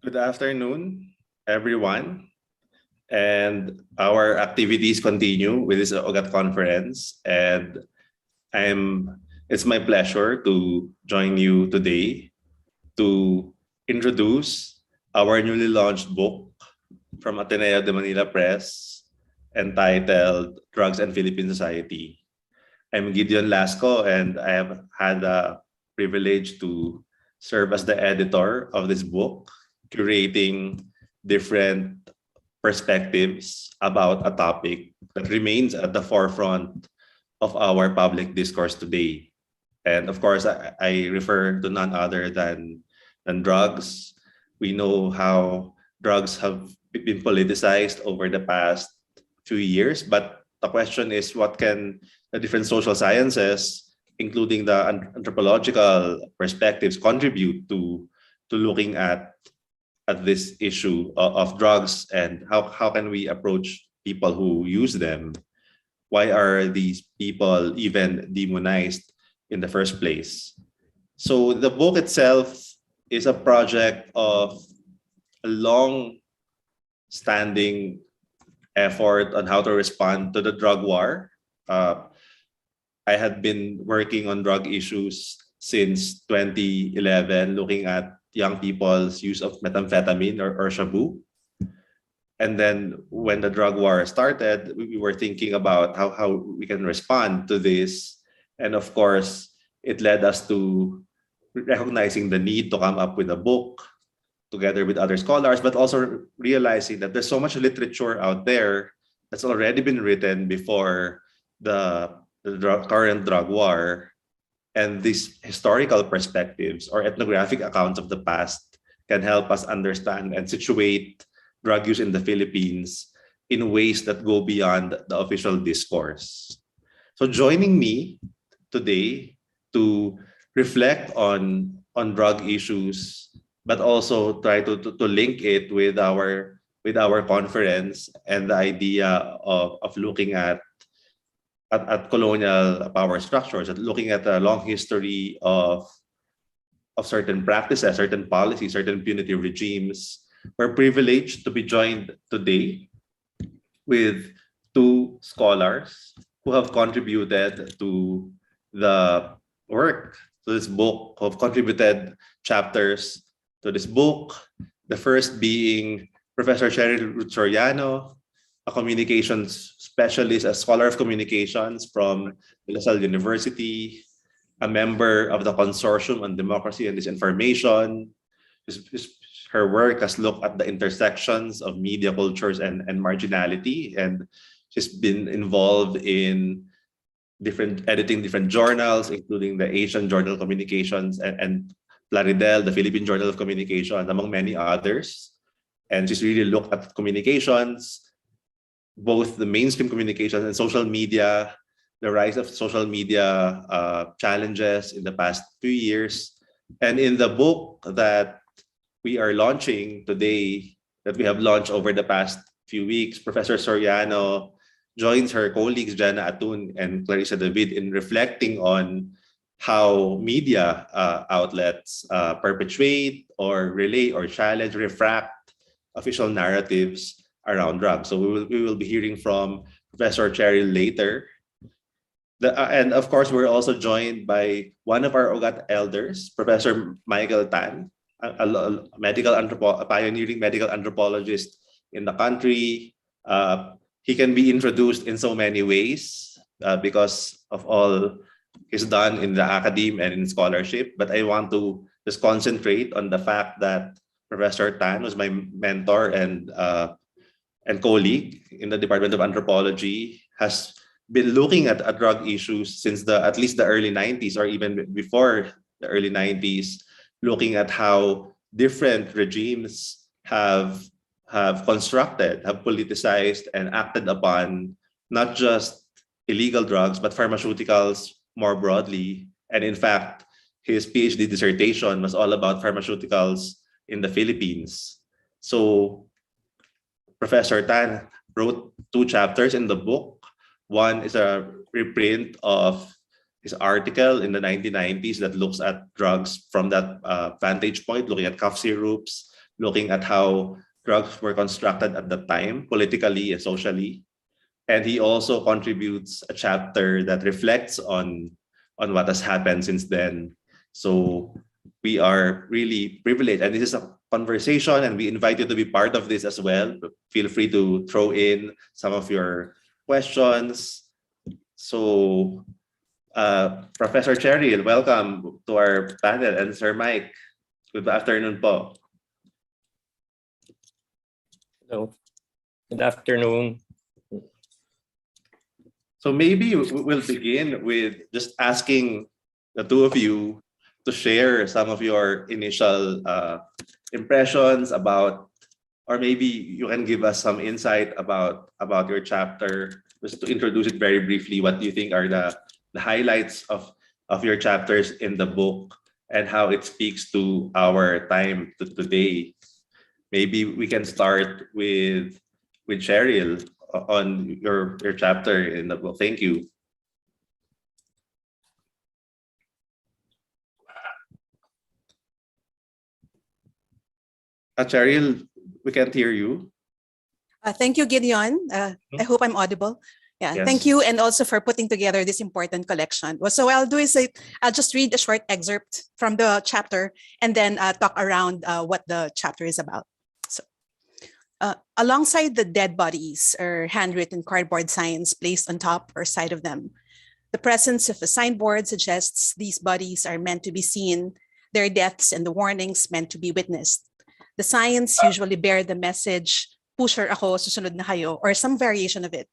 Good afternoon, everyone. And our activities continue with this UGAT conference. And it's my pleasure to join you today to introduce our newly launched book from Ateneo de Manila Press entitled Drugs and Philippine Society. I'm Gideon Lasco, and I have had the privilege to serve as the editor of this book, curating different perspectives about a topic that remains at the forefront of our public discourse today. And of course, I refer to none other than drugs. We know how drugs have been politicized over the past few years, but the question is, what can the different social sciences, including the anthropological perspectives, contribute to looking at this issue of drugs, and how can we approach people who use them? Why are these people even demonized in the first place? So the book itself is a project of a long-standing effort on how to respond to the drug war. I had been working on drug issues since 2011, looking at young people's use of methamphetamine or shabu. And then when the drug war started, we were thinking about how we can respond to this. And of course, it led us to recognizing the need to come up with a book together with other scholars, but also realizing that there's so much literature out there that's already been written before the current drug war. And these historical perspectives or ethnographic accounts of the past can help us understand and situate drug use in the Philippines in ways that go beyond the official discourse. So joining me today to reflect on drug issues, but also try to link it with our conference and the idea of looking at colonial power structures, and looking at a long history of certain practices, certain policies, certain punitive regimes. We're privileged to be joined today with two scholars who have contributed to the work, to this book, who have contributed chapters to this book. The first being Professor Cheryl Soriano, a communications specialist, a scholar of communications from La Salle University, a member of the Consortium on Democracy and Disinformation. Her work has looked at the intersections of media cultures and marginality, and she's been involved in editing different journals, including the Asian Journal of Communications and Plaridel, the Philippine Journal of Communication, among many others. And she's really looked at communications, both the mainstream communications and social media, the rise of social media challenges in the past few years. And in the book that we are launching today, that we have launched over the past few weeks, Professor Soriano joins her colleagues Jana Atun and Clarissa David in reflecting on how media outlets perpetuate or relay or challenge, refract official narratives around drugs. So we will be hearing from Professor Cheryl later. And of course, we're also joined by one of our UGAT elders, Professor Michael Tan, a pioneering medical anthropologist in the country. He can be introduced in so many ways because of all he's done in the academe and in scholarship. But I want to just concentrate on the fact that Professor Tan was my mentor and colleague in the Department of Anthropology, has been looking at drug issues since at least the early 90s, or even before the early 90s, looking at how different regimes have constructed, have politicized and acted upon not just illegal drugs, but pharmaceuticals more broadly. And in fact, his PhD dissertation was all about pharmaceuticals in the Philippines. So Professor Tan wrote two chapters in the book. One is a reprint of his article in the 1990s that looks at drugs from that vantage point, looking at cough syrups, looking at how drugs were constructed at the time, politically and socially. And he also contributes a chapter that reflects on what has happened since then. So we are really privileged, and this is a conversation, and we invite you to be part of this as well. Feel free to throw in some of your questions. So Professor Cheryl, welcome to our panel, and Sir Mike, good afternoon po. Hello, good afternoon. So maybe we'll begin with just asking the two of you to share some of your initial impressions about, or maybe you can give us some insight about your chapter, just to introduce it very briefly. What do you think are the highlights of your chapters in the book and how it speaks to our time today? Maybe we can start with Cheryl on your chapter in the book. Thank you. Cheryl, we can't hear you. Thank you, Gideon. I hope I'm audible. Yeah, Yes. Thank you, and also for putting together this important collection. So what I'll do is I'll just read a short excerpt from the chapter and then talk around what the chapter is about. So, alongside the dead bodies are handwritten cardboard signs placed on top or side of them. The presence of a signboard suggests these bodies are meant to be seen, their deaths and the warnings meant to be witnessed. The signs usually bear the message, pusher ako, susunod na kayo, or some variation of it.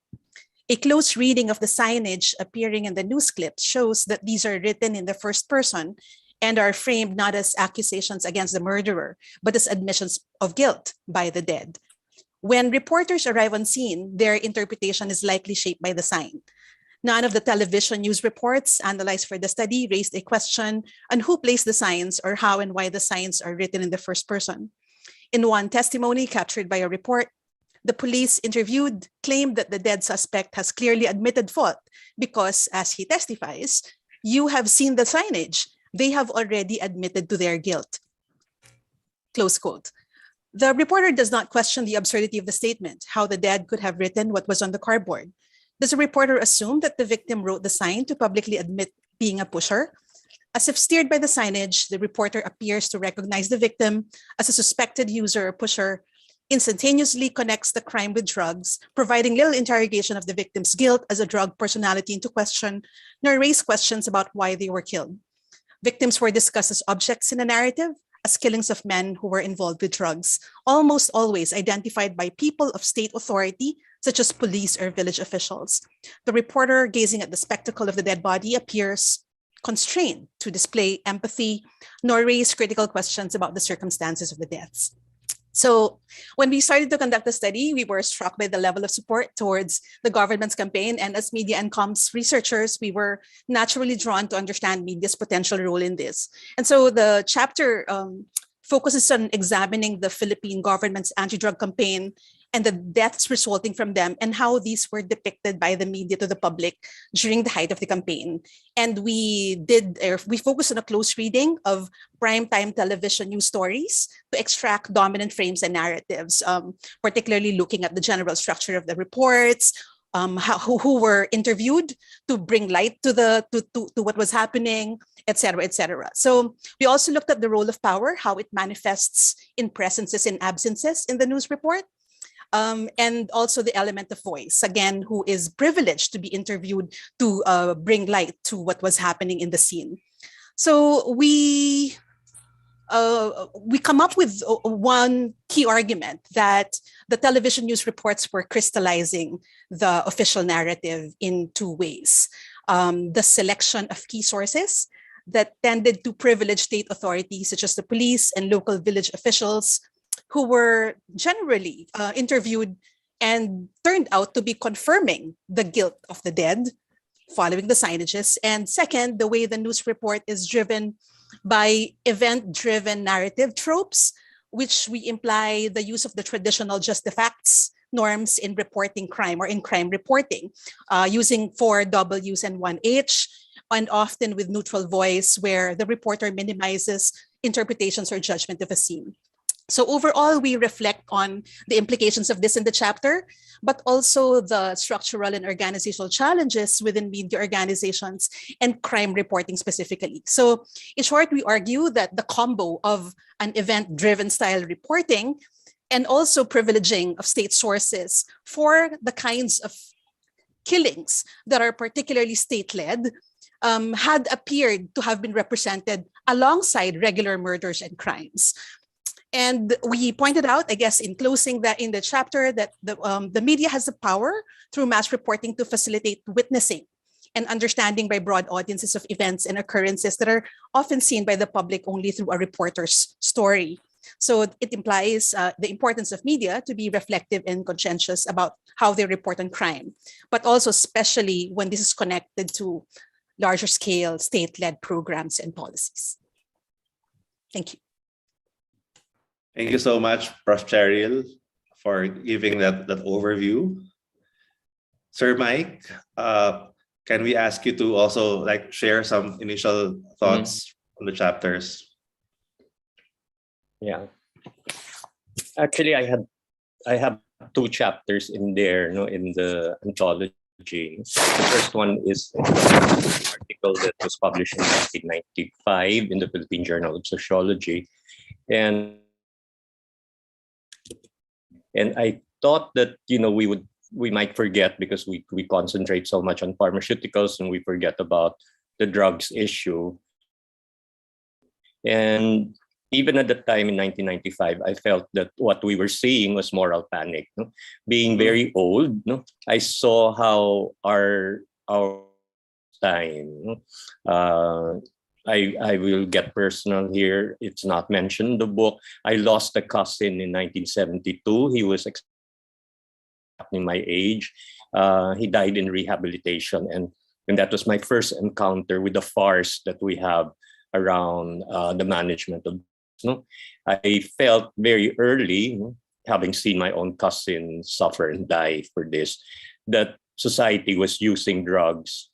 A close reading of the signage appearing in the news clips shows that these are written in the first person and are framed not as accusations against the murderer, but as admissions of guilt by the dead. When reporters arrive on scene, their interpretation is likely shaped by the sign. None of the television news reports analyzed for the study raised a question on who placed the signs or how and why the signs are written in the first person. In one testimony captured by a report, the police interviewed claimed that the dead suspect has clearly admitted fault because, as he testifies, you have seen the signage. They have already admitted to their guilt. Close quote. The reporter does not question the absurdity of the statement, how the dead could have written what was on the cardboard. Does the reporter assume that the victim wrote the sign to publicly admit being a pusher? As if steered by the signage, the reporter appears to recognize the victim as a suspected user or pusher, instantaneously connects the crime with drugs, providing little interrogation of the victim's guilt as a drug personality into question, nor raise questions about why they were killed. Victims were discussed as objects in a narrative, as killings of men who were involved with drugs, almost always identified by people of state authority, such as police or village officials. The reporter, gazing at the spectacle of the dead body, appears constrained to display empathy, nor raise critical questions about the circumstances of the deaths. So when we started to conduct the study, we were struck by the level of support towards the government's campaign. And as media and comms researchers, we were naturally drawn to understand media's potential role in this. And so the chapter focuses on examining the Philippine government's anti-drug campaign and the deaths resulting from them and how these were depicted by the media to the public during the height of the campaign. And we focused on a close reading of primetime television news stories to extract dominant frames and narratives, particularly looking at the general structure of the reports, who were interviewed to bring light to what was happening, et cetera, et cetera. So we also looked at the role of power, how it manifests in presences and absences in the news report. And also the element of voice, again, who is privileged to be interviewed to bring light to what was happening in the scene. So we come up with one key argument that the television news reports were crystallizing the official narrative in two ways. The selection of key sources that tended to privilege state authorities such as the police and local village officials who were generally interviewed and turned out to be confirming the guilt of the dead following the signages. And second, the way the news report is driven by event-driven narrative tropes, which we imply the use of the traditional just the facts norms in reporting crime or in crime reporting, using 4 Ws and 1 H, and often with neutral voice where the reporter minimizes interpretations or judgment of a scene. So overall, we reflect on the implications of this in the chapter, but also the structural and organizational challenges within media organizations and crime reporting specifically. So in short, we argue that the combo of an event-driven style reporting and also privileging of state sources for the kinds of killings that are particularly state-led had appeared to have been represented alongside regular murders and crimes. And we pointed out, I guess, in closing that in the chapter, that the media has the power through mass reporting to facilitate witnessing and understanding by broad audiences of events and occurrences that are often seen by the public only through a reporter's story. So it implies the importance of media to be reflective and conscientious about how they report on crime, but also especially when this is connected to larger scale state-led programs and policies. Thank you. Thank you so much, Prof. Cheryl, for giving that overview. Sir Mike, can we ask you to also share some initial thoughts on the chapters? Yeah. Actually, I have two chapters in there, in the anthology. The first one is an article that was published in 1995 in the Philippine Journal of Sociology, and I thought that we might forget, because we concentrate so much on pharmaceuticals and we forget about the drugs issue. And even at the time in 1995, I felt that what we were seeing was moral panic. Being very old, I saw how our time. I will get personal here. It's not mentioned in the book. I lost a cousin in 1972. He was exactly my age. He died in rehabilitation, and that was my first encounter with the farce that we have around the management of. I felt very early, having seen my own cousin suffer and die for this, that society was using drugs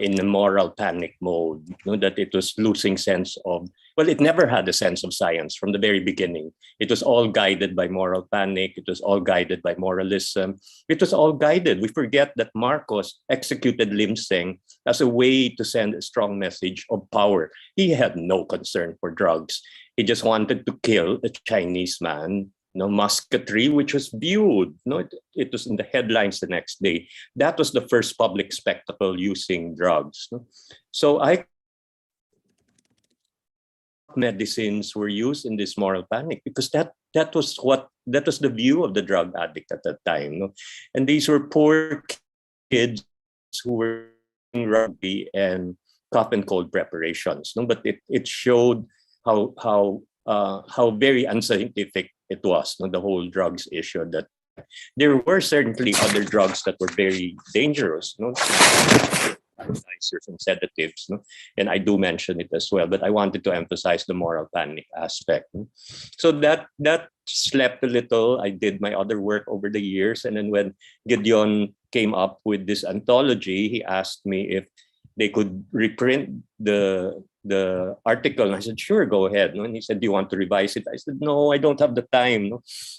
in a moral panic mode, that it was losing sense of, well, it never had a sense of science from the very beginning. It was all guided by moral panic. It was all guided by moralism. It was all guided. We forget that Marcos executed Lim Seng as a way to send a strong message of power. He had no concern for drugs. He just wanted to kill a Chinese man, musketry, which was viewed. It was in the headlines the next day. That was the first public spectacle using drugs. So medicines were used in this moral panic, because that was the view of the drug addict at that time. And these were poor kids who were in rugby and cough and cold preparations. But it showed how very unscientific it was, the whole drugs issue. That there were certainly other drugs that were very dangerous, tranquilizers and sedatives, and I do mention it as well. But I wanted to emphasize the moral panic aspect. So that slept a little. I did my other work over the years, and then when Gideon came up with this anthology, he asked me if they could reprint the article. And I said, sure, go ahead. And he said, do you want to revise it? I said, no, I don't have the time.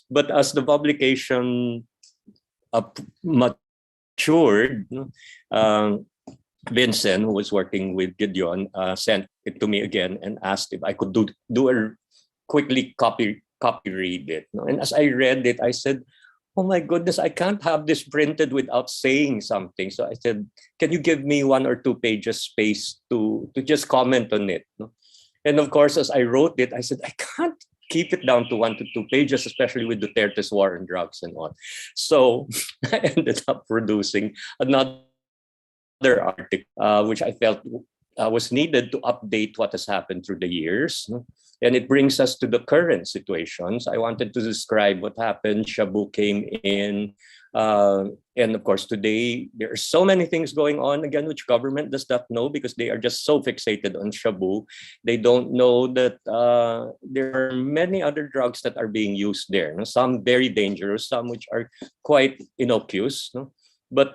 But as the publication matured, Vincent, who was working with Gideon, sent it to me again and asked if I could do a quickly copy read it. And as I read it, I said, oh my goodness, I can't have this printed without saying something. So I said, can you give me 1 or 2 pages space to just comment on it? And of course, as I wrote it, I said, I can't keep it down to 1 to 2 pages, especially with Duterte's war on drugs and all. So I ended up producing another article, which I felt was needed to update what has happened through the years. And it brings us to the current situations. I wanted to describe what happened. Shabu came in. And of course, today, there are so many things going on, again, which government does not know, because they are just so fixated on Shabu. They don't know that there are many other drugs that are being used there. Some very dangerous, some which are quite innocuous. But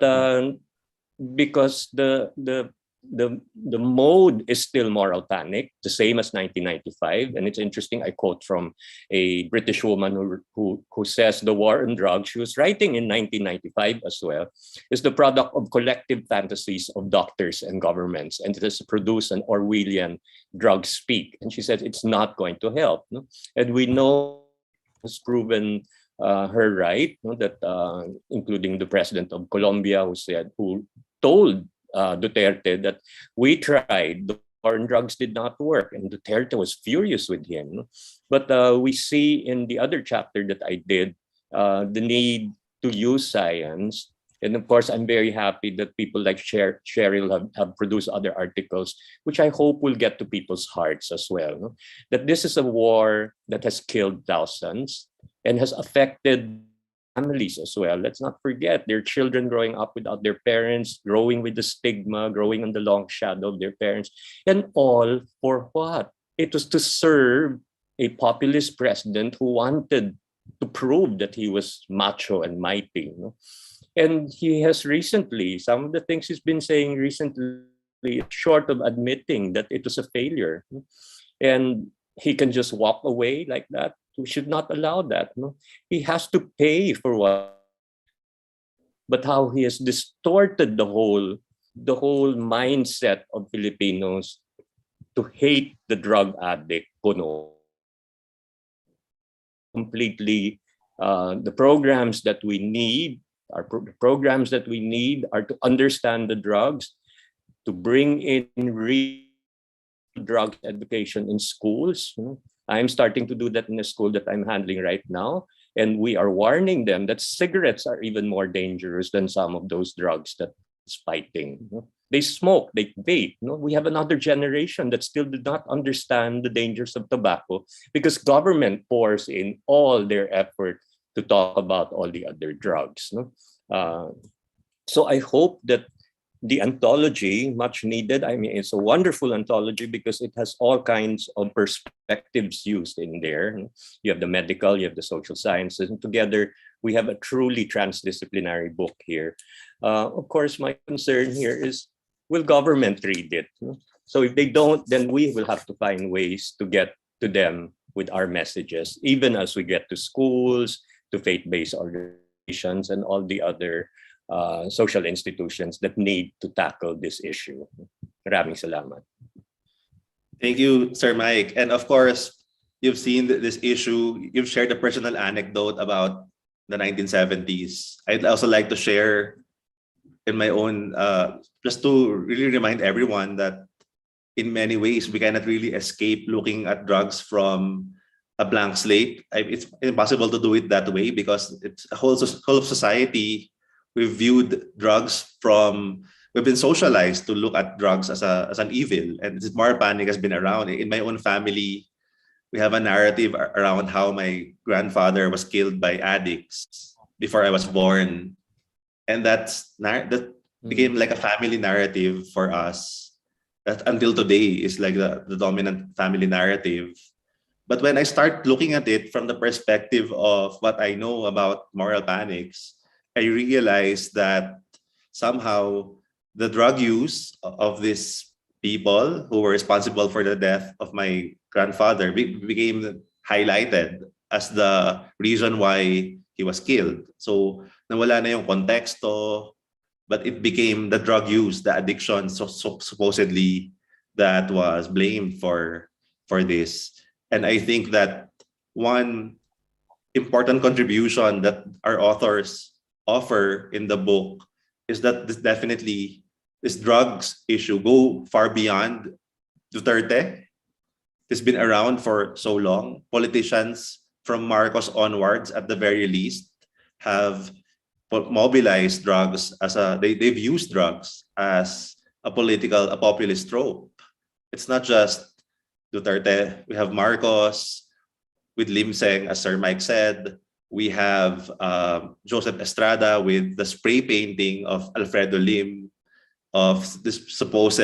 because the the mode is still moral panic, the same as 1995. And it's interesting, I quote from a British woman who says the war on drugs, she was writing in 1995 as well, is the product of collective fantasies of doctors and governments, and it has produced an Orwellian drug speak. And she says it's not going to help. No? And we know has proven her right, no? That including the president of Colombia who told Duterte that we tried, the war on drugs did not work, and Duterte was furious with him. But we see in the other chapter that I did the need to use science. And of course, I'm very happy that people like Cheryl have produced other articles, which I hope will get to people's hearts as well. No? That this is a war that has killed thousands and has affected families as well. Let's not forget their children growing up without their parents, growing with the stigma, growing on the long shadow of their parents, and all for what? It was to serve a populist president who wanted to prove that he was macho and mighty. You know? And he has recently, some of the things he's been saying recently, short of admitting that it was a failure. And he can just walk away like that. We should not allow that. No? He has to pay for what, but how he has distorted the whole mindset of Filipinos to hate the drug addict, Kuno. Completely, the programs that we need are to understand the drugs, to bring in real drug education in schools. I'm starting to do that in a school that I'm handling right now. And we are warning them that cigarettes are even more dangerous than some of those drugs that is fighting. They smoke, they vape. We have another generation that still did not understand the dangers of tobacco because government pours in all their effort to talk about all the other drugs. So I hope that the anthology, much needed. I mean, it's a wonderful anthology because it has all kinds of perspectives used in there. You have the medical, you have the social sciences, and together we have a truly transdisciplinary book here. Of course, my concern here is, will government read it? So if they don't, then we will have to find ways to get to them with our messages, even as we get to schools, to faith-based organizations, and all the other social institutions that need to tackle this issue. Maraming salamat. Thank you, Sir Mike. And of course, you've seen this issue. You've shared a personal anecdote about the 1970s. I'd also like to share in my own, just to really remind everyone that in many ways, we cannot really escape looking at drugs from a blank slate. It's impossible to do it that way because it's a whole of society. We've viewed drugs we've been socialized to look at drugs as an evil, and this moral panic has been around. In my own family, we have a narrative around how my grandfather was killed by addicts before I was born. And that became like a family narrative for us that until today is like the dominant family narrative. But when I start looking at it from the perspective of what I know about moral panics, I realized that somehow the drug use of these people who were responsible for the death of my grandfather became highlighted as the reason why he was killed. So nawala na yung konteksto, but it became the drug use, the addiction, supposedly that was blamed for this. And I think that one important contribution that our authors offer in the book is that this drugs issue go far beyond Duterte. It's been around for so long. Politicians from Marcos onwards, at the very least, have mobilized drugs they've used drugs as a populist trope. It's not just Duterte. We have Marcos with Limseng, as Sir Mike said. We have Joseph Estrada with the spray painting of Alfredo Lim, of this supposed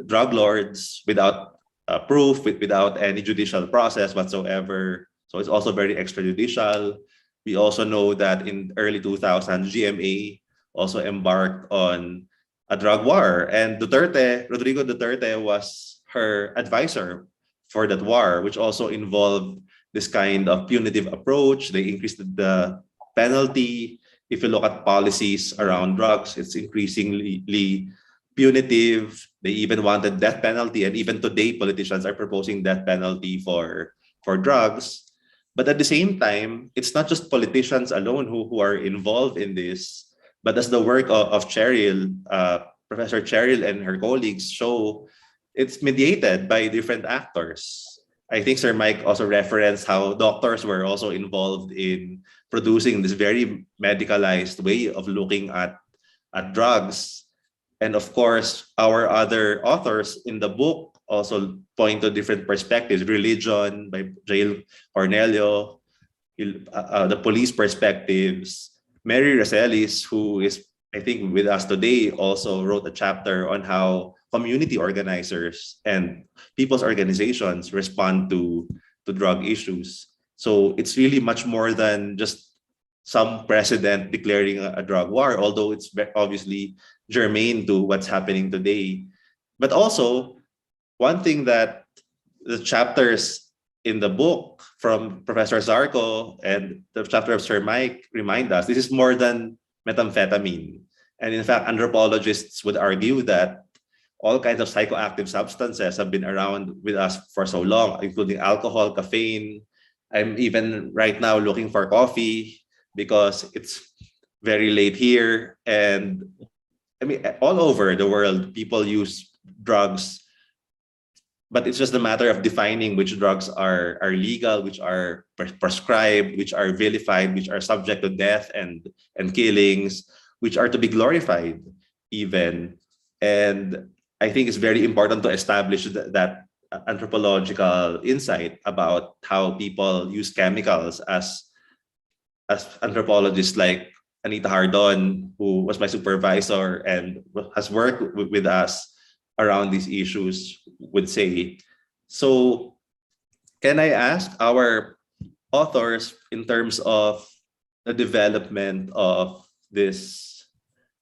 drug lords without proof, without any judicial process whatsoever. So it's also very extrajudicial. We also know that in early 2000s, GMA also embarked on a drug war. And Rodrigo Duterte was her advisor for that war, which also involved this kind of punitive approach. They increased the penalty. If you look at policies around drugs, it's increasingly punitive. They even wanted death penalty, and even today, politicians are proposing death penalty for drugs. But at the same time, it's not just politicians alone who are involved in this, but as the work of Cheryl, Professor Cheryl and her colleagues show, it's mediated by different actors. I think Sir Mike also referenced how doctors were also involved in producing this very medicalized way of looking at drugs. And of course, our other authors in the book also point to different perspectives: religion by Jael Cornelio, the police perspectives. Mary Racelis, who is, I think, with us today, also wrote a chapter on how community organizers and people's organizations respond to drug issues. So it's really much more than just some president declaring a drug war, although it's obviously germane to what's happening today. But also, one thing that the chapters in the book from Professor Zarco and the chapter of Sir Mike remind us, this is more than methamphetamine. And in fact, anthropologists would argue that all kinds of psychoactive substances have been around with us for so long, including alcohol, caffeine. I'm even right now looking for coffee because it's very late here. And I mean, all over the world, people use drugs, but it's just a matter of defining which drugs are legal, which are prescribed, which are vilified, which are subject to death and killings, which are to be glorified even. And I think it's very important to establish that anthropological insight about how people use chemicals as anthropologists like Anita Hardon, who was my supervisor and has worked with us around these issues, would say. So can I ask our authors, in terms of the development of this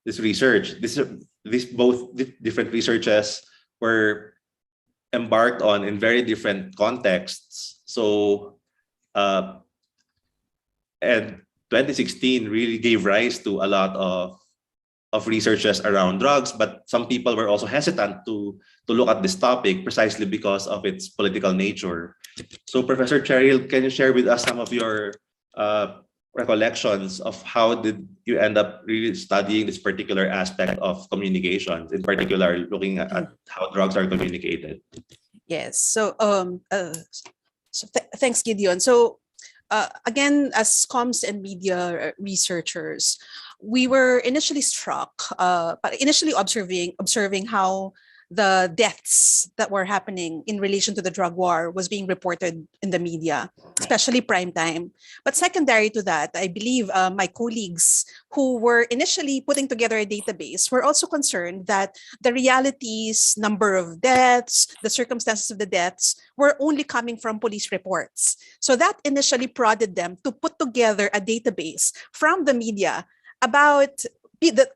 research, these both different researches were embarked on in very different contexts. So and 2016 really gave rise to a lot of researches around drugs, but some people were also hesitant to look at this topic precisely because of its political nature. So Professor Cheryl, can you share with us some of your recollections of how did you end up really studying this particular aspect of communications, in particular looking at how drugs are communicated? Yes. So thanks, Gideon. So again, as comms and media researchers, we were initially struck, initially observing how the deaths that were happening in relation to the drug war was being reported in the media, especially prime time. But secondary to that, I believe my colleagues who were initially putting together a database were also concerned that the realities, number of deaths, the circumstances of the deaths were only coming from police reports. So that initially prodded them to put together a database from the media about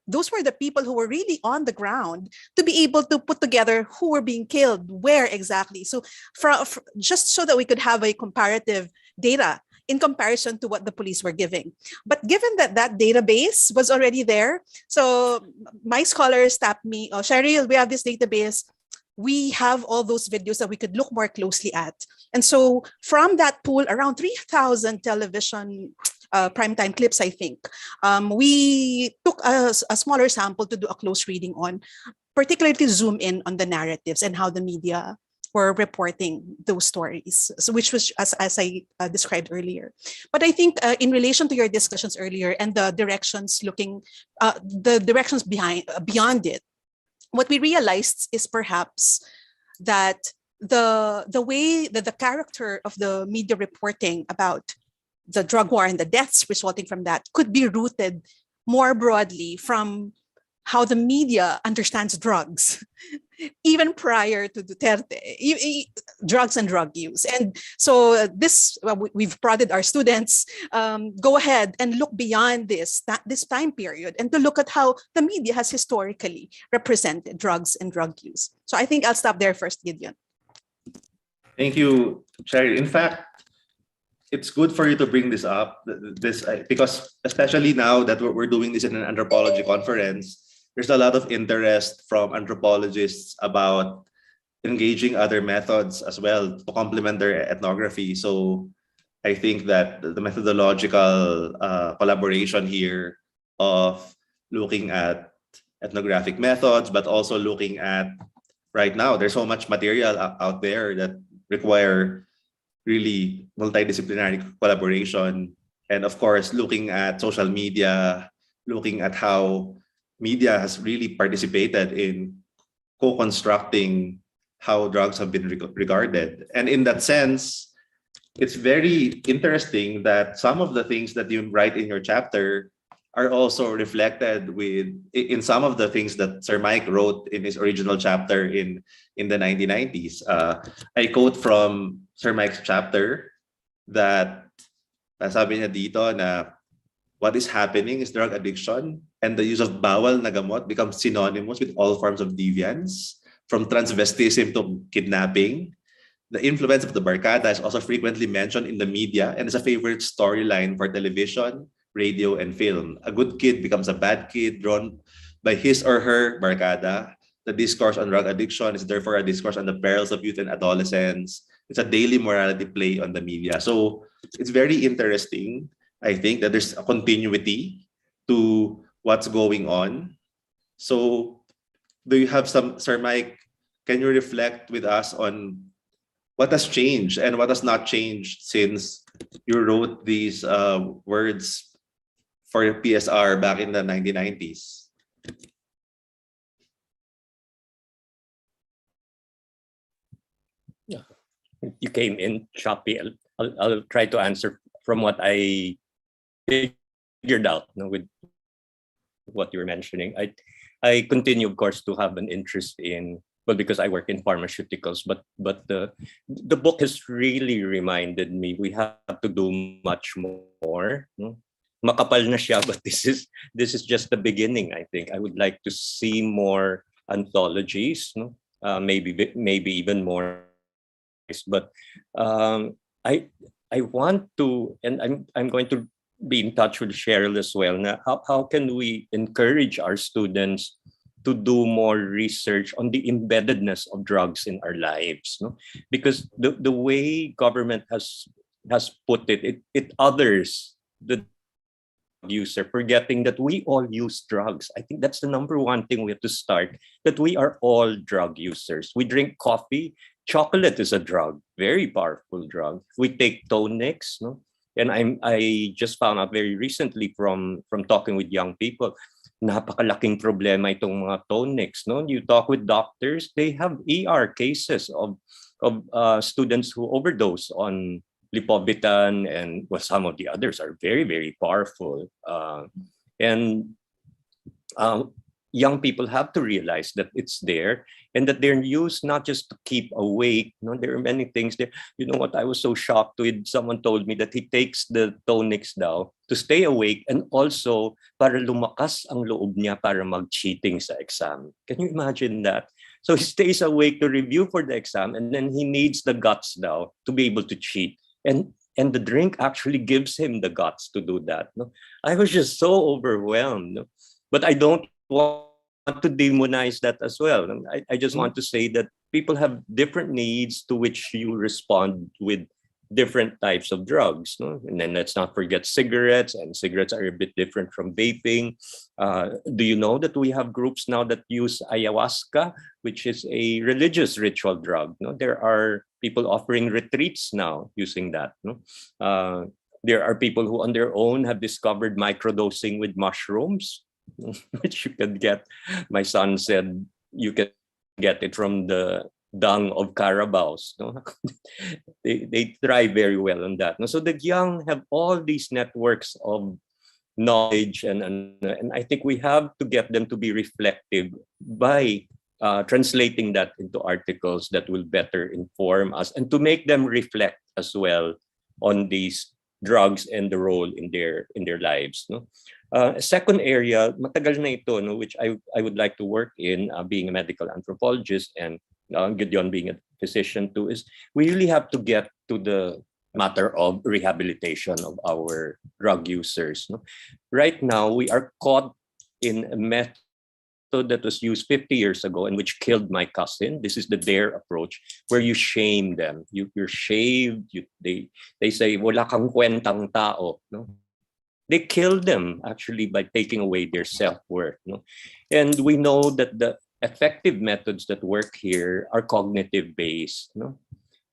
those were the people who were really on the ground, to be able to put together who were being killed, where exactly. So just so that we could have a comparative data in comparison to what the police were giving. But given that that database was already there, so my scholars tapped me, "Oh, Cheryl, we have this database. We have all those videos that we could look more closely at." And so from that pool, around 3,000 television primetime clips, I think, we took a smaller sample to do a close reading on, particularly zoom in on the narratives and how the media were reporting those stories, so which was as I described earlier. But I think in relation to your discussions earlier and the directions beyond it, what we realized is perhaps that the way that the character of the media reporting about the drug war and the deaths resulting from that could be rooted more broadly from how the media understands drugs, even prior to Duterte, drugs and drug use. And so we've prodded our students, go ahead and look beyond this time period and to look at how the media has historically represented drugs and drug use. So I think I'll stop there first, Gideon. Thank you, Sherry. In fact, it's good for you to bring this up, because especially now that we're doing this in an anthropology conference, there's a lot of interest from anthropologists about engaging other methods as well to complement their ethnography. So I think that the methodological collaboration here of looking at ethnographic methods, but also looking at, right now, there's so much material out there that require really multidisciplinary collaboration. And of course, looking at social media, looking at how media has really participated in co-constructing how drugs have been regarded. And in that sense, it's very interesting that some of the things that you write in your chapter are also reflected in some of the things that Sir Mike wrote in his original chapter in the 1990s. I quote from Sir Mike's chapter that sabi niya dito na what is happening is drug addiction and the use of bawal na gamot becomes synonymous with all forms of deviance, from transvestism to kidnapping. The influence of the barkada is also frequently mentioned in the media and is a favorite storyline for television, radio, and film. A good kid becomes a bad kid, drawn by his or her barkada. The discourse on drug addiction is therefore a discourse on the perils of youth and adolescence. It's a daily morality play on the media. So it's very interesting, I think, that there's a continuity to what's going on. So do you have some, Sir Mike, can you reflect with us on what has changed and what has not changed since you wrote these words for PSR back in the 1990s? Yeah, you came in choppy. I'll try to answer from what I figured out, with what you were mentioning. I continue, of course, to have an interest in, well, because I work in pharmaceuticals, but the book has really reminded me we have to do much more. Makapal na siya, but this is just the beginning. I think I would like to see more anthologies, maybe even more. But I want to, and I'm going to be in touch with Cheryl as well. Now, how can we encourage our students to do more research on the embeddedness of drugs in our lives? Because the way government has put it others the user, forgetting that we all use drugs. I think that's the number one thing we have to start, that we are all drug users. We drink coffee. Chocolate is a drug, very powerful drug. We take tonics, and I just found out very recently from talking with young people, napakalaking problema itong mga tonics. You talk with doctors, they have ER cases of students who overdose on Lipovitan, and some of the others are very, very powerful. Young people have to realize that it's there and that they're used not just to keep awake. There are many things there. You know what? I was so shocked with someone told me that he takes the tonics now to stay awake and also para lumakas ang loob niya para mag-cheating sa exam. Can you imagine that? So he stays awake to review for the exam, and then he needs the guts now to be able to cheat. And the drink actually gives him the guts to do that. I was just so overwhelmed. But I don't want to demonize that as well. I just want to say that people have different needs to which you respond with different types of drugs. And then let's not forget cigarettes, and cigarettes are a bit different from vaping. Do you know that we have groups now that use ayahuasca, which is a religious ritual drug? There are people offering retreats now using that. There are people who on their own have discovered microdosing with mushrooms, which you can get. My son said you can get it from the dung of carabaos. They thrive very well on that. So the young have all these networks of knowledge, and I think we have to get them to be reflective by translating that into articles that will better inform us and to make them reflect as well on these drugs and the role in their lives. No? Second area, matagal na ito, no, which I would like to work in, being a medical anthropologist and Gideon being a physician too, is we really have to get to the matter of rehabilitation of our drug users. No? Right now, we are caught in a method that was used 50 years ago and which killed my cousin. This is the DARE approach, where you shame them. You're shaved. They say, wala kang kwentang tao. No? They kill them actually by taking away their self-worth. No? And we know that the effective methods that work here are cognitive-based. No?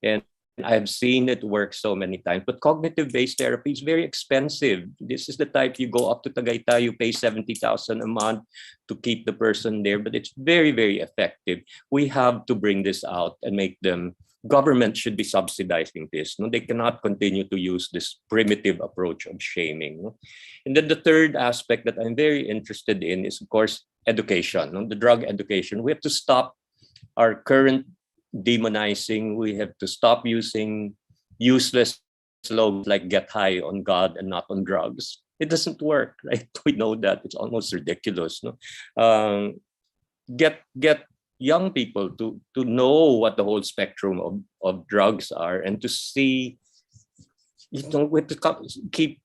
And I've seen it work so many times, but cognitive-based therapy is very expensive. This is the type you go up to Tagaytay, you pay 70,000 a month to keep the person there, but it's very, very effective. We have to bring this out and make them, government should be subsidizing this. No? They cannot continue to use this primitive approach of shaming. No? And then the third aspect that I'm very interested in is, of course, education, no? The drug education. We have to stop our current demonizing. We have to stop using useless slogans like "get high on God and not on drugs." It doesn't work, right? We know that. It's almost ridiculous. No, get young people to know what the whole spectrum of drugs are and to see. We have to keep.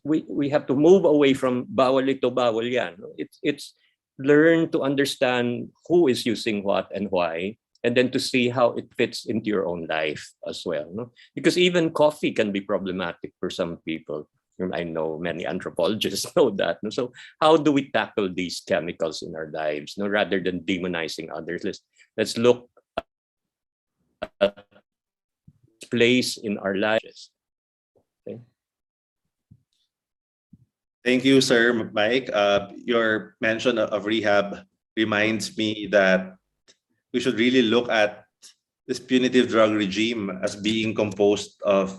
We have to move away from bawal ito, bawal yan. It's learn to understand who is using what and why, and then to see how it fits into your own life as well. No? Because even coffee can be problematic for some people. I know many anthropologists know that. No? So how do we tackle these chemicals in our lives, no? Rather than demonizing others? Let's look at place in our lives. Okay. Thank you, Sir Mike. Your mention of rehab reminds me that we should really look at this punitive drug regime as being composed of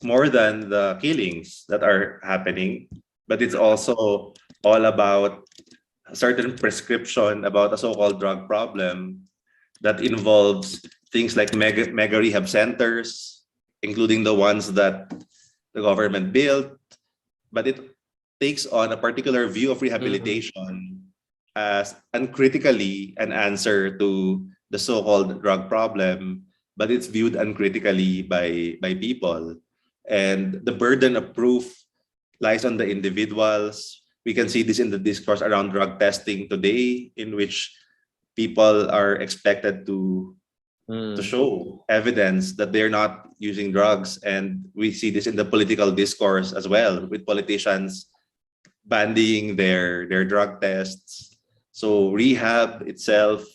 more than the killings that are happening, but it's also all about a certain prescription about a so-called drug problem that involves things like mega rehab centers, including the ones that the government built, but it takes on a particular view of rehabilitation as uncritically an answer to the so-called drug problem, but it's viewed uncritically by people. And the burden of proof lies on the individuals. We can see this in the discourse around drug testing today, in which people are expected to show evidence that they're not using drugs. And we see this in the political discourse as well, with politicians bandying their drug tests. So rehab itself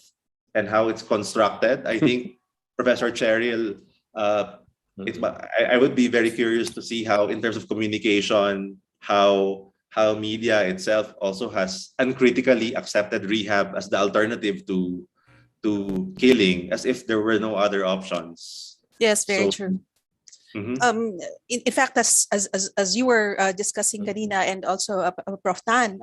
and how it's constructed, I think Professor Cheryl, I would be very curious to see how, in terms of communication, how media itself also has uncritically accepted rehab as the alternative to killing, as if there were no other options. Yes, very true. In fact, as you were discussing kanina, and also Prof. Tan,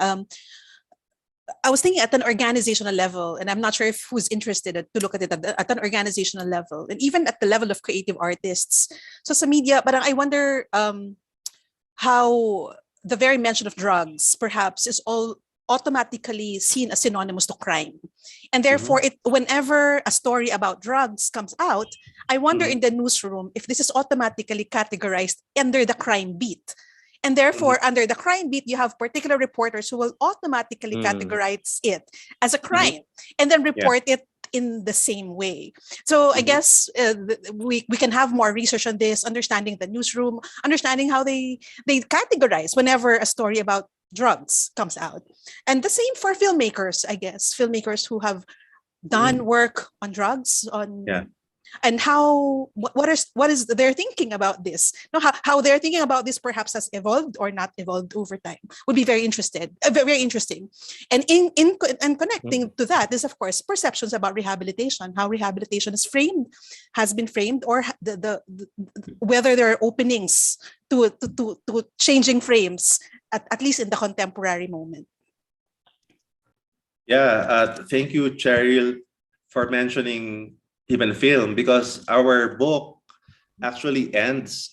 I was thinking at an organizational level, and I'm not sure if who's interested to look at it at an organizational level, and even at the level of creative artists. So sa media, but I wonder how the very mention of drugs perhaps is all automatically seen as synonymous to crime. And therefore, whenever a story about drugs comes out, I wonder in the newsroom if this is automatically categorized under the crime beat. And therefore, under the crime beat, you have particular reporters who will automatically categorize it as a crime and then report it in the same way. So I guess we can have more research on this, understanding the newsroom, understanding how they categorize whenever a story about drugs comes out. And the same for filmmakers, I guess, filmmakers who have done work on drugs, on and what is their thinking about this? No, how they're thinking about this perhaps has evolved or not evolved over time would be very very interesting. And in connecting to that is, of course, perceptions about rehabilitation, how rehabilitation has been framed, or whether there are openings to changing frames, at least in the contemporary moment. Yeah, thank you, Cheryl, for mentioning even film, because our book actually ends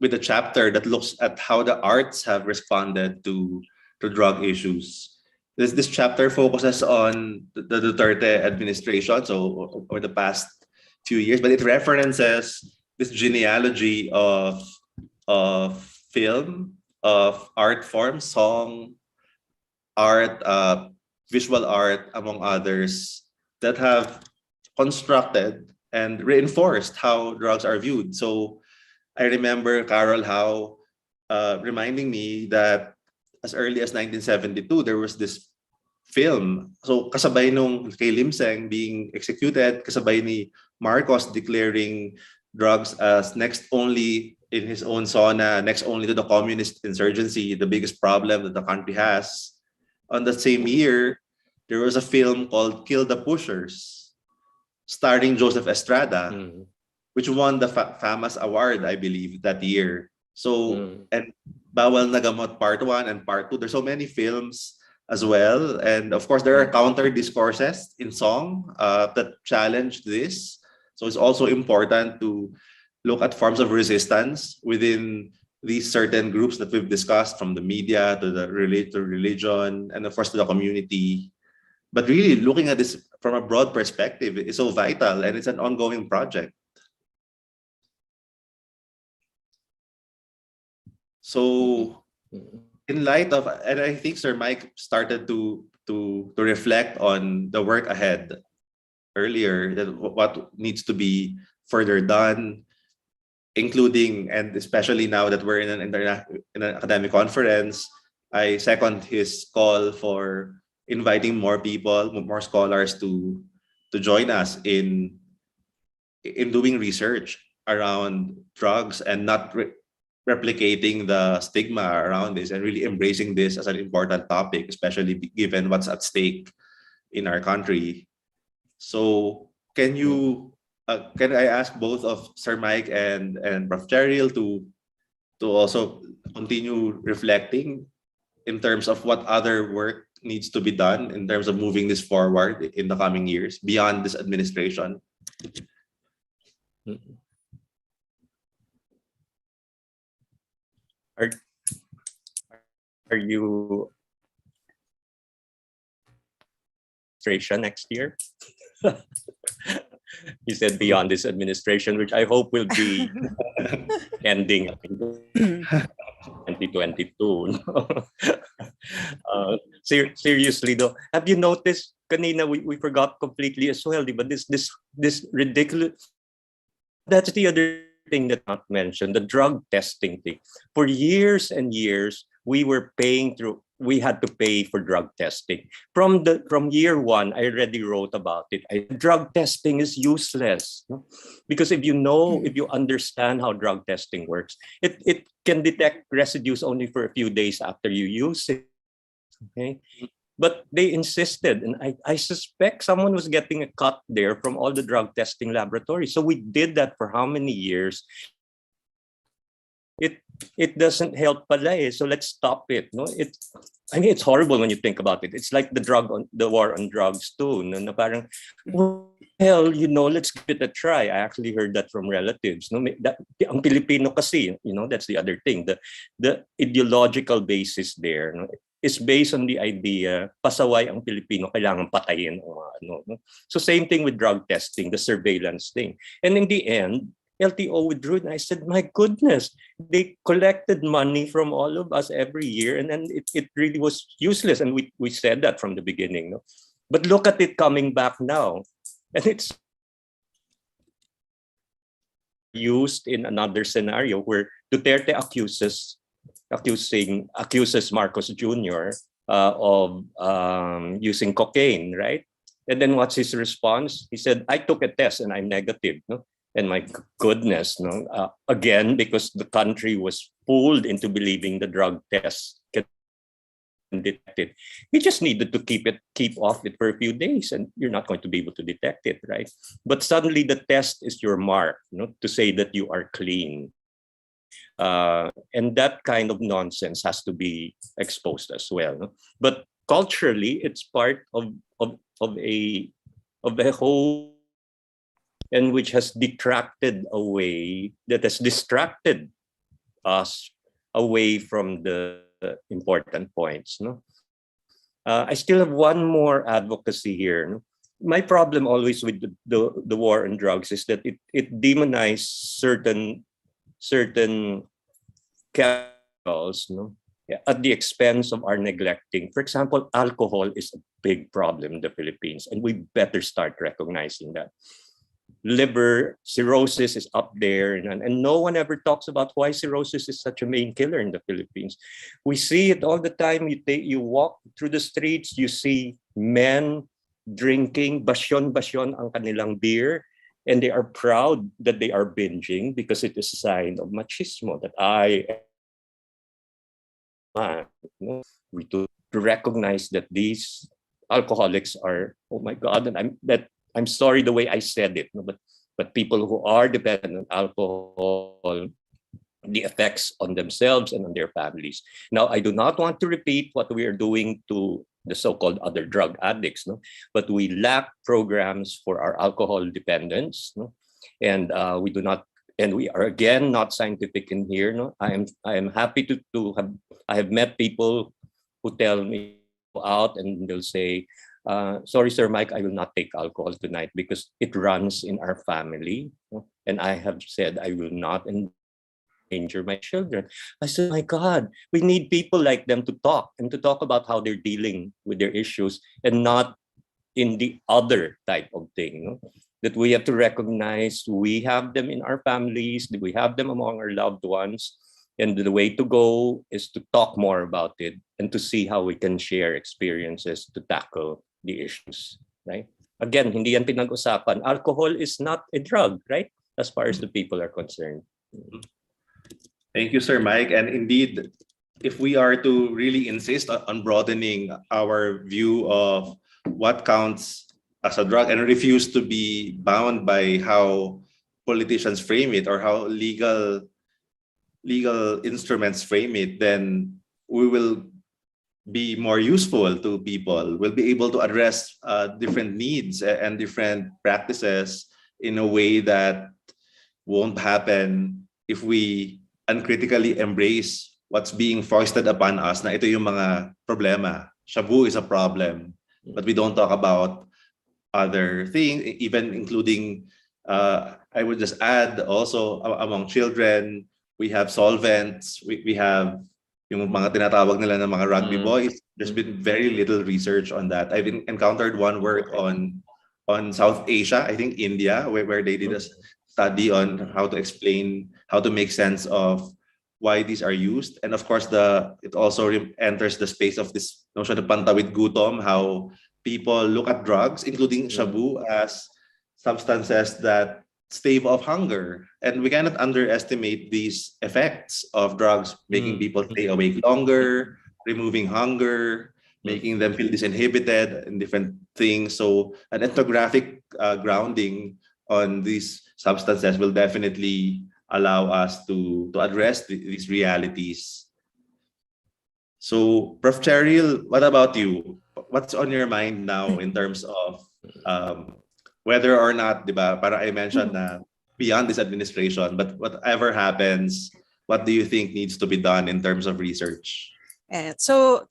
with a chapter that looks at how the arts have responded to drug issues. This chapter focuses on the Duterte administration, so over the past few years, but it references this genealogy of film, of art forms, song, art, visual art, among others, that have constructed and reinforced how drugs are viewed. So I remember Carol Howe reminding me that as early as 1972, there was this film. So kasabay nung kay Lim Seng being executed, kasabay ni Marcos declaring drugs as next only in his own zona, next only to the communist insurgency, the biggest problem that the country has. On the same year, there was a film called Kill the Pushers, starring Joseph Estrada, which won the FAMAS award, I believe, that year. So, and Bawal na Gamot Part 1 and Part 2, there's so many films as well. And of course, there are counter discourses in song that challenge this. So it's also important to look at forms of resistance within these certain groups that we've discussed, from the media to the religion, and of course to the community. But really looking at this from a broad perspective is so vital, and it's an ongoing project. So in light of, and I think Sir Mike started to reflect on the work ahead earlier, that what needs to be further done, including, and especially now that we're in an academic conference, I second his call for inviting more people, more scholars to join us in doing research around drugs, and not replicating the stigma around this, and really embracing this as an important topic, especially given what's at stake in our country. So can I ask both of Sir Mike and Prof. Cheryl to also continue reflecting in terms of what other work needs to be done in terms of moving this forward in the coming years beyond this administration? Are you administration next year? You said beyond this administration, which I hope will be ending in 2022. Seriously though, have you noticed, kanina we forgot completely as well, but this ridiculous, that's the other thing that not mentioned, the drug testing thing. For years and years, we had to pay for drug testing. From year one, I already wrote about it. Drug testing is useless, because if you understand how drug testing works, it can detect residues only for a few days after you use it. Okay, but they insisted, and I suspect someone was getting a cut there from all the drug testing laboratories. So we did that for how many years? It doesn't help pala eh. So let's stop it. No, it's horrible when you think about it. It's like the war on drugs too. No, na parang, well, let's give it a try. I actually heard that from relatives. No, ang Filipino kasi, that's the other thing. The ideological basis there, no, is based on the idea, pasaway ang Pilipino, kailangan patayin o ano. No? So same thing with drug testing, the surveillance thing. And in the end, LTO withdrew, and I said, my goodness, they collected money from all of us every year, and then it really was useless. And we said that from the beginning. No? But look at it coming back now. And it's used in another scenario where Duterte accuses Marcos Jr. Of using cocaine, right? And then what's his response? He said, I took a test and I'm negative. No? And my goodness, no? Again, because the country was fooled into believing the drug test can detect it. You just needed to keep off it for a few days, and you're not going to be able to detect it, right? But suddenly the test is your mark, to say that you are clean. And that kind of nonsense has to be exposed as well. No? But culturally, it's part of a whole, and which has distracted us away from the important points. No? I still have one more advocacy here. No? My problem always with the war on drugs is that it demonizes certain chemicals, no? At the expense of our neglecting. For example, alcohol is a big problem in the Philippines, and we better start recognizing that. Liver cirrhosis is up there, and no one ever talks about why cirrhosis is such a main killer in the Philippines. We see it all the time. You walk through the streets, you see men drinking basyon ang kanilang beer, and they are proud that they are binging because it is a sign of machismo, that we to recognize that these alcoholics are, oh my God, and I'm sorry the way I said it, but people who are dependent on alcohol, the effects on themselves and on their families. Now, I do not want to repeat what we are doing to the so-called other drug addicts, but we lack programs for our alcohol dependence, and we do not, and we are again not scientific in here. I am happy to have, I have met people who tell me out and they'll say, sorry, Sir Mike, I will not take alcohol tonight because it runs in our family. And I have said I will not endanger my children. I said, my God, we need people like them to talk about how they're dealing with their issues, and not in the other type of thing. That we have to recognize we have them in our families, we have them among our loved ones. And the way to go is to talk more about it and to see how we can share experiences to tackle the issues, right? Again, hindi yan pinag-usapan. Alcohol is not a drug, right? As far as the people are concerned. Thank you, Sir Mike. And indeed, if we are to really insist on broadening our view of what counts as a drug and refuse to be bound by how politicians frame it or how legal instruments frame it, then we will be more useful to people. We'll be able to address different needs and different practices in a way that won't happen if we uncritically embrace what's being foisted upon us na ito yung mga problema. Shabu is a problem, but we don't talk about other things, even including, I would just add also among children, we have solvents, we have yung mga tinatawag nila ng mga rugby boys. There's been very little research on that. I've encountered one work on South Asia, I think India, where they did a study on how to explain, how to make sense of why these are used. And of course, it also enters the space of this notion of pantawid gutom, how people look at drugs, including shabu, as substances that stave off hunger. And we cannot underestimate these effects of drugs, making people stay awake longer, removing hunger, making them feel disinhibited in different things. So an ethnographic grounding on these substances will definitely allow us to address these realities. So, Prof. Cheryl, what about you? What's on your mind now in terms of whether or not, diba, para I mentioned na beyond this administration, but whatever happens, what do you think needs to be done in terms of research? So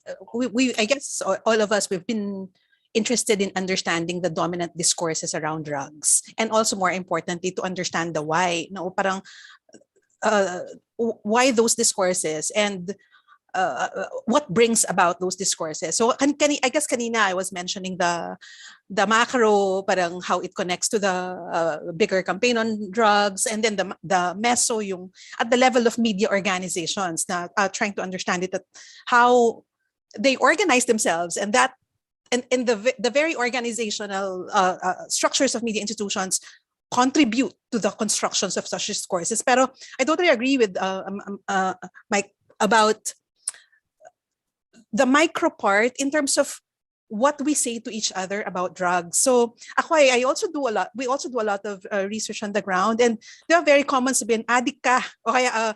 I guess all of us, we've been interested in understanding the dominant discourses around drugs, and also more importantly, to understand the why. No, parang why those discourses, and what brings about those discourses. So I guess kanina I was mentioning the macro, parang how it connects to the bigger campaign on drugs, and then the meso, yung at the level of media organizations na trying to understand it, that how they organize themselves, and that and the very organizational structures of media institutions contribute to the constructions of such discourses. Pero I totally agree with Mike about the micro part in terms of what we say to each other about drugs. So I also do a lot. We also do a lot of research on the ground, and they are very common sabihin, addict ka, o kaya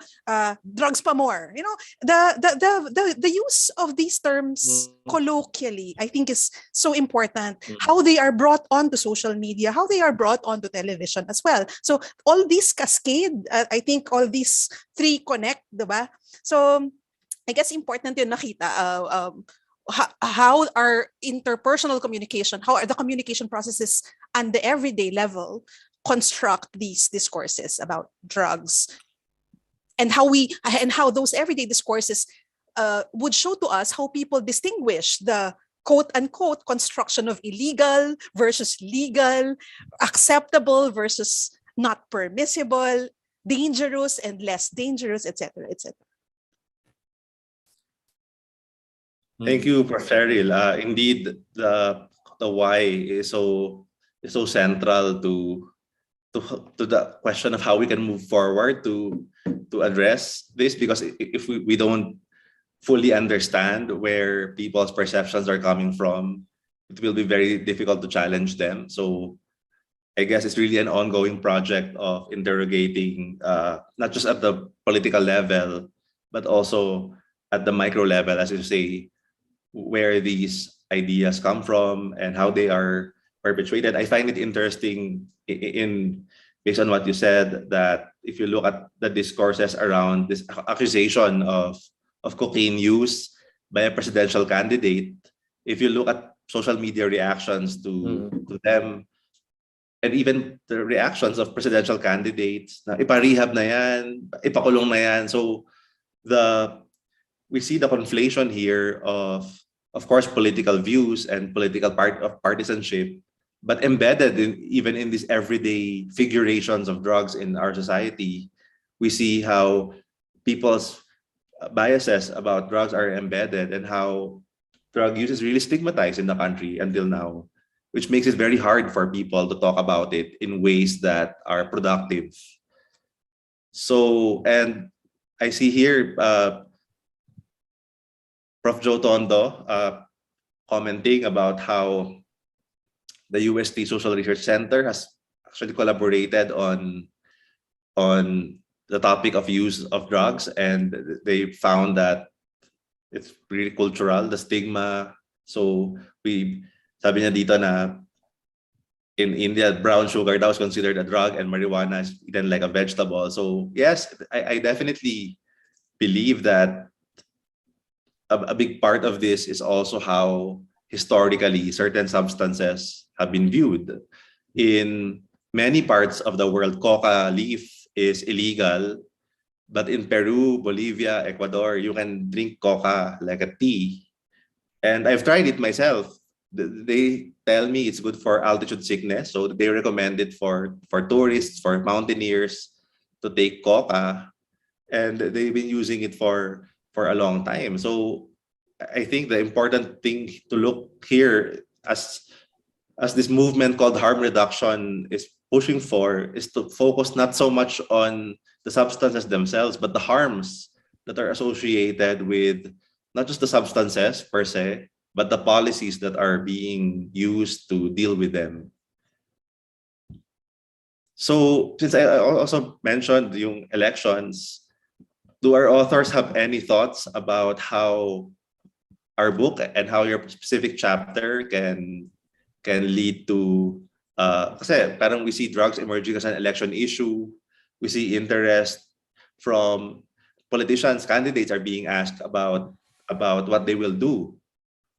drugs pa more. You know, the use of these terms colloquially, I think, is so important. How they are brought onto social media, how they are brought onto television as well. So all these cascade, I think all these three connect, diba? So I guess important yun nakita how our interpersonal communication, how are the communication processes on the everyday level construct these discourses about drugs, and how those everyday discourses would show to us how people distinguish the quote unquote construction of illegal versus legal, acceptable versus not permissible, dangerous and less dangerous, etc., etc. Thank you, Prof. Cheryl. Indeed, the why is so central to the question of how we can move forward to address this, because if we don't fully understand where people's perceptions are coming from, it will be very difficult to challenge them. So I guess it's really an ongoing project of interrogating, not just at the political level, but also at the micro level, as you say, where these ideas come from and how they are perpetuated. I find it interesting based on what you said, that if you look at the discourses around this accusation of cocaine use by a presidential candidate, if you look at social media reactions to them, and even the reactions of presidential candidates, na iparehab na yan, ipakulong na yan. So we see the conflation here of course, political views and political partisanship, but embedded even in these everyday figurations of drugs in our society, we see how people's biases about drugs are embedded and how drug use is really stigmatized in the country until now, which makes it very hard for people to talk about it in ways that are productive. So, and I see here Prof. Joe Tondo commenting about how the UST Social Research Center has actually collaborated on the topic of use of drugs, and they found that it's really cultural, the stigma. So sabi niya dito na in India, brown sugar that was considered a drug and marijuana is eaten like a vegetable. So yes, I definitely believe that a big part of this is also how historically certain substances have been viewed. In many parts of the world, coca leaf is illegal, but in Peru, Bolivia, Ecuador, you can drink coca like a tea. And I've tried it myself. They tell me it's good for altitude sickness, so they recommend it for tourists, for mountaineers to take coca, and they've been using it for a long time. So I think the important thing to look here as this movement called harm reduction is pushing for is to focus not so much on the substances themselves, but the harms that are associated with not just the substances per se, but the policies that are being used to deal with them. So since I also mentioned yung elections, do our authors have any thoughts about how our book and how your specific chapter can lead to kasi parang we see drugs emerging as an election issue. We see interest from politicians, candidates are being asked about what they will do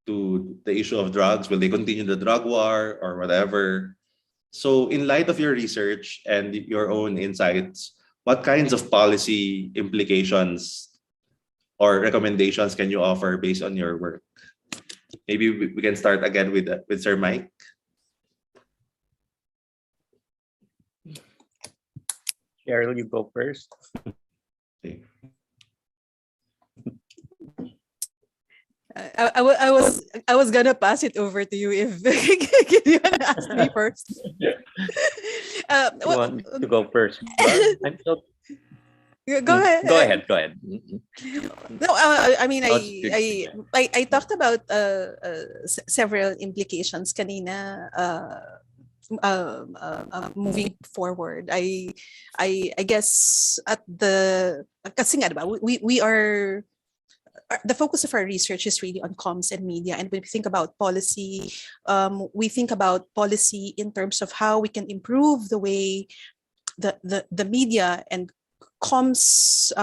to the issue of drugs. Will they continue the drug war or whatever? So in light of your research and your own insights, what kinds of policy implications or recommendations can you offer based on your work? Maybe we can start again with Sir Mike. Cheryl, you go first. Okay. I was gonna pass it over to you if you wanna ask me first. You want me to go first? Well, I'm so Go ahead. Go ahead. Go ahead. No, I mean, Oh, it's good. I talked about several implications kanina. Moving forward, I guess at the kasi nga, diba, we are the focus of our research is really on comms and media. And when we think about policy, we think about policy in terms of how we can improve the way the media and comms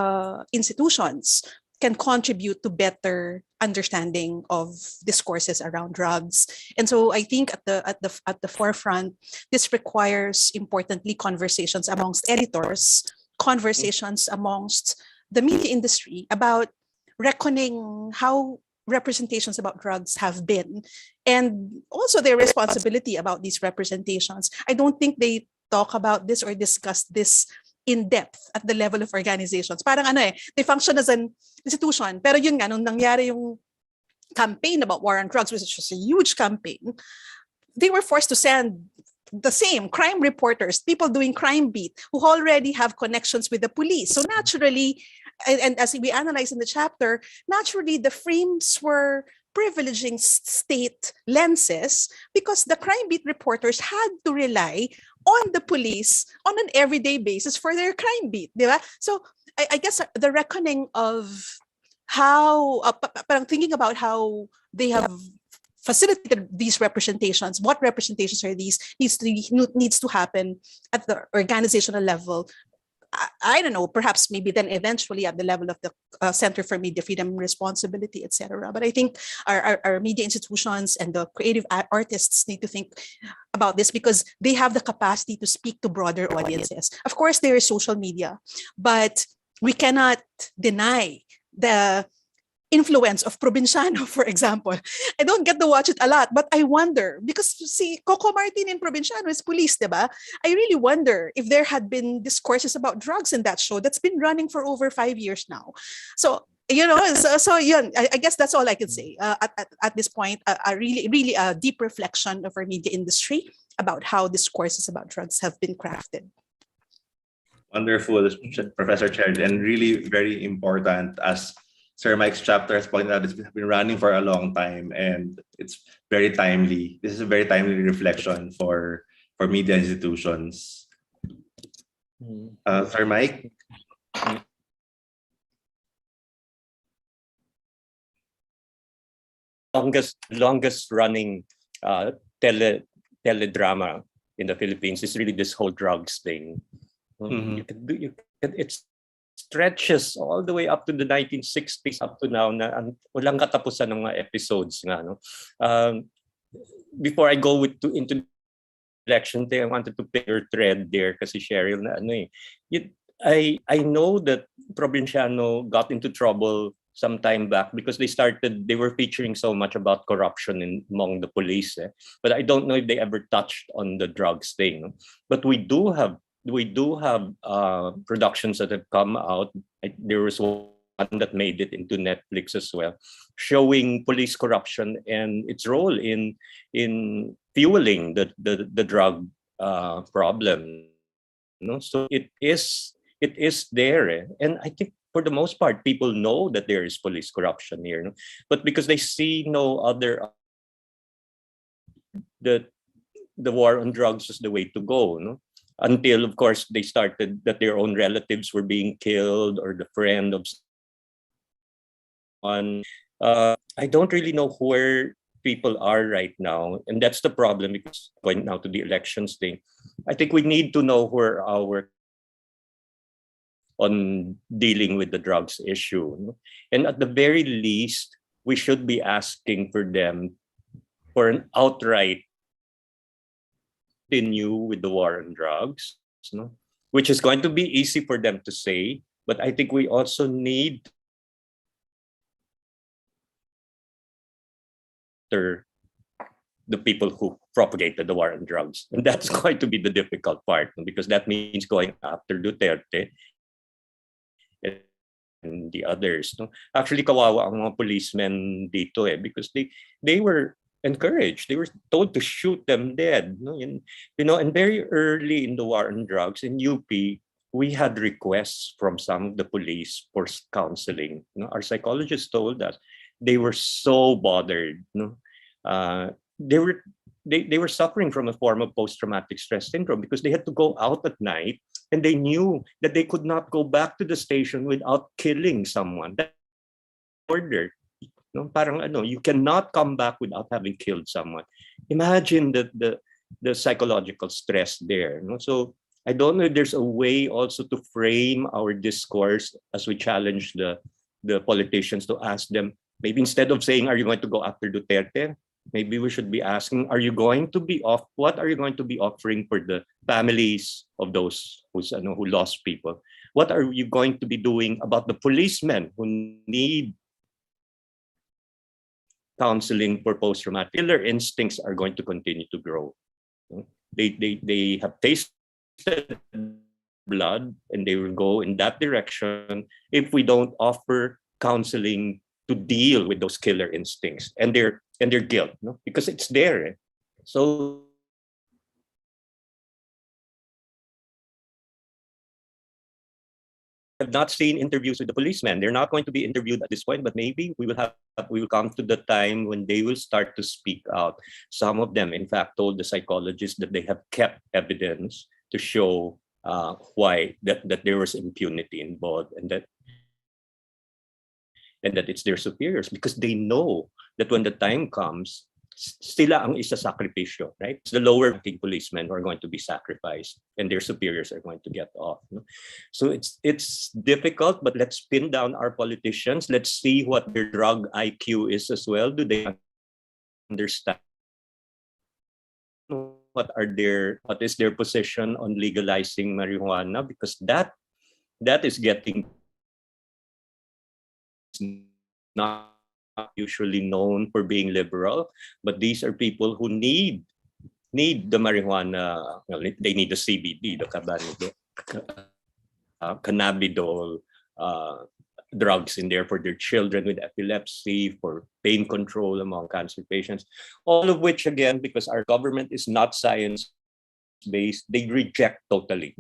institutions can contribute to better understanding of discourses around drugs. And so I think at the forefront, this requires importantly conversations amongst editors, conversations amongst the media industry about reckoning how representations about drugs have been, and also their responsibility about these representations. I don't think they talk about this or discuss this in depth at the level of organizations. Parang ano they function as an institution. Pero yun nga, nung nangyari yung campaign about war on drugs, which was a huge campaign, they were forced to send the same crime reporters, people doing crime beat, who already have connections with the police. So naturally, and as we analyze in the chapter, naturally the frames were privileging state lenses because the crime beat reporters had to rely on the police on an everyday basis for their crime beat, di ba? So I guess the reckoning of how, parang thinking about how they have facilitated these representations, what representations are these, needs to happen at the organizational level. I don't know, perhaps maybe then eventually at the level of the Center for Media Freedom and Responsibility, etc. But I think our media institutions and the creative artists need to think about this because they have the capacity to speak to broader audiences. Of course, there is social media, but we cannot deny the influence of Provinciano, for example. I don't get to watch it a lot, but I wonder, because see, Coco Martin in Provinciano is police, diba? I really wonder if there had been discourses about drugs in that show that's been running for over 5 years now. So, I guess that's all I can say at this point. A really a deep reflection of our media industry about how discourses about drugs have been crafted. Wonderful, Professor Cherry, and really very important as Sir Mike's chapter has pointed out. It's been running for a long time and it's very timely. This is a very timely reflection for media institutions. Sir Mike? Longest running teledrama in the Philippines is really this whole drugs thing. It stretches all the way up to the 1960s up to now na walang katapusan ng mga episodes nga, no? Before I go into election day, I wanted to pick your thread there kasi Cheryl na I know that Provinciano got into trouble some time back because they were featuring so much about corruption among the police, but I don't know if they ever touched on the drugs thing, no? But we do have productions that have come out. There was one that made it into Netflix as well, showing police corruption and its role in fueling the drug problem. No, so it is there, and I think for the most part people know that there is police corruption here, no? But because they see no other, the war on drugs is the way to go, no? Until, of course, they started that their own relatives were being killed or the friend of someone. I don't really know where people are right now. And that's the problem, because going now to the elections thing, I think we need to know where our on dealing with the drugs issue. And at the very least, we should be asking for them for an outright continue with the war on drugs, no? Which is going to be easy for them to say, but I think we also need the people who propagated the war on drugs. And that's going to be the difficult part, because that means going after Duterte and and the others. No? Actually, kawawa ang mga policemen dito because they were encouraged. They were told to shoot them dead. No? And, and very early in the war on drugs in UP, we had requests from some of the police for counseling. Our psychologists told us they were so bothered. They were suffering from a form of post-traumatic stress syndrome because they had to go out at night and they knew that they could not go back to the station without killing someone. That order. Parang you cannot come back without having killed someone. Imagine the psychological stress there. So I don't know if there's a way also to frame our discourse as we challenge the politicians to ask them, maybe instead of saying, are you going to go after Duterte? Maybe we should be asking, what are you going to be offering for the families of those who lost people? What are you going to be doing about the policemen who need counseling for post-traumatic? Killer instincts are going to continue to grow. They have tasted blood and they will go in that direction if we don't offer counseling to deal with those killer instincts and their guilt, because it's there. So I have not seen interviews with the policemen. They're not going to be interviewed at this point, but maybe we will come to the time when they will start to speak out. Some of them, in fact, told the psychologists that they have kept evidence to show why that there was impunity involved and that it's their superiors, because they know that when the time comes, sila ang isasakripisyo, right? It's the lower ranking policemen who are going to be sacrificed and their superiors are going to get off. So it's difficult, but let's pin down our politicians. Let's see what their drug IQ is as well. Do they understand what is their position on legalizing marijuana? Because that is getting not usually known for being liberal, but these are people who need the marijuana. They need the CBD, the cannabidol drugs in there for their children with epilepsy, for pain control among cancer patients. All of which, again, because our government is not science-based, they reject totally.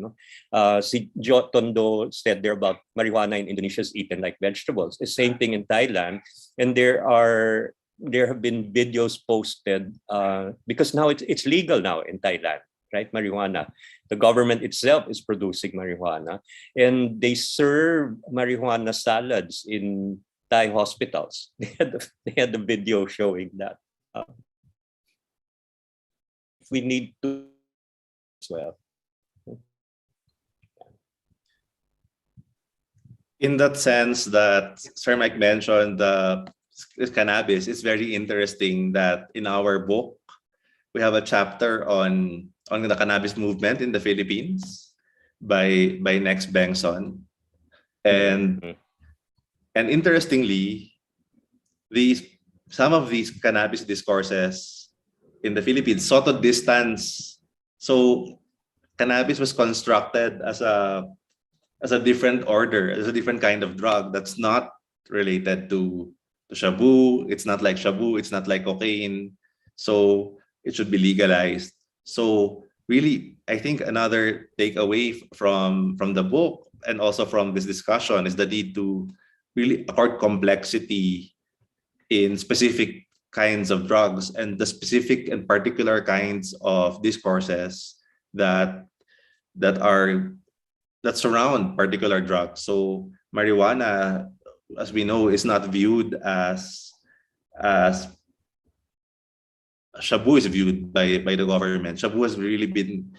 Si Jo Tondo said there about marijuana in Indonesia is eaten like vegetables. The same thing in Thailand. And there have been videos posted because now it's legal now in Thailand, right? Marijuana. The government itself is producing marijuana, and they serve marijuana salads in Thai hospitals. They had the video showing that. We need to as well. In that sense that Sir Mike mentioned, the cannabis, it's very interesting that in our book, we have a chapter on the cannabis movement in the Philippines by Nex Bengson. And interestingly, some of these cannabis discourses in the Philippines sought to distance. So cannabis was constructed as a different order, as a different kind of drug that's not related to shabu. It's not like shabu. It's not like cocaine. So it should be legalized. So really, I think another takeaway from the book and also from this discussion is the need to really accord complexity in specific kinds of drugs and the specific and particular kinds of discourses that surround particular drugs. So marijuana, as we know, is not viewed as shabu is viewed by the government. Shabu has really been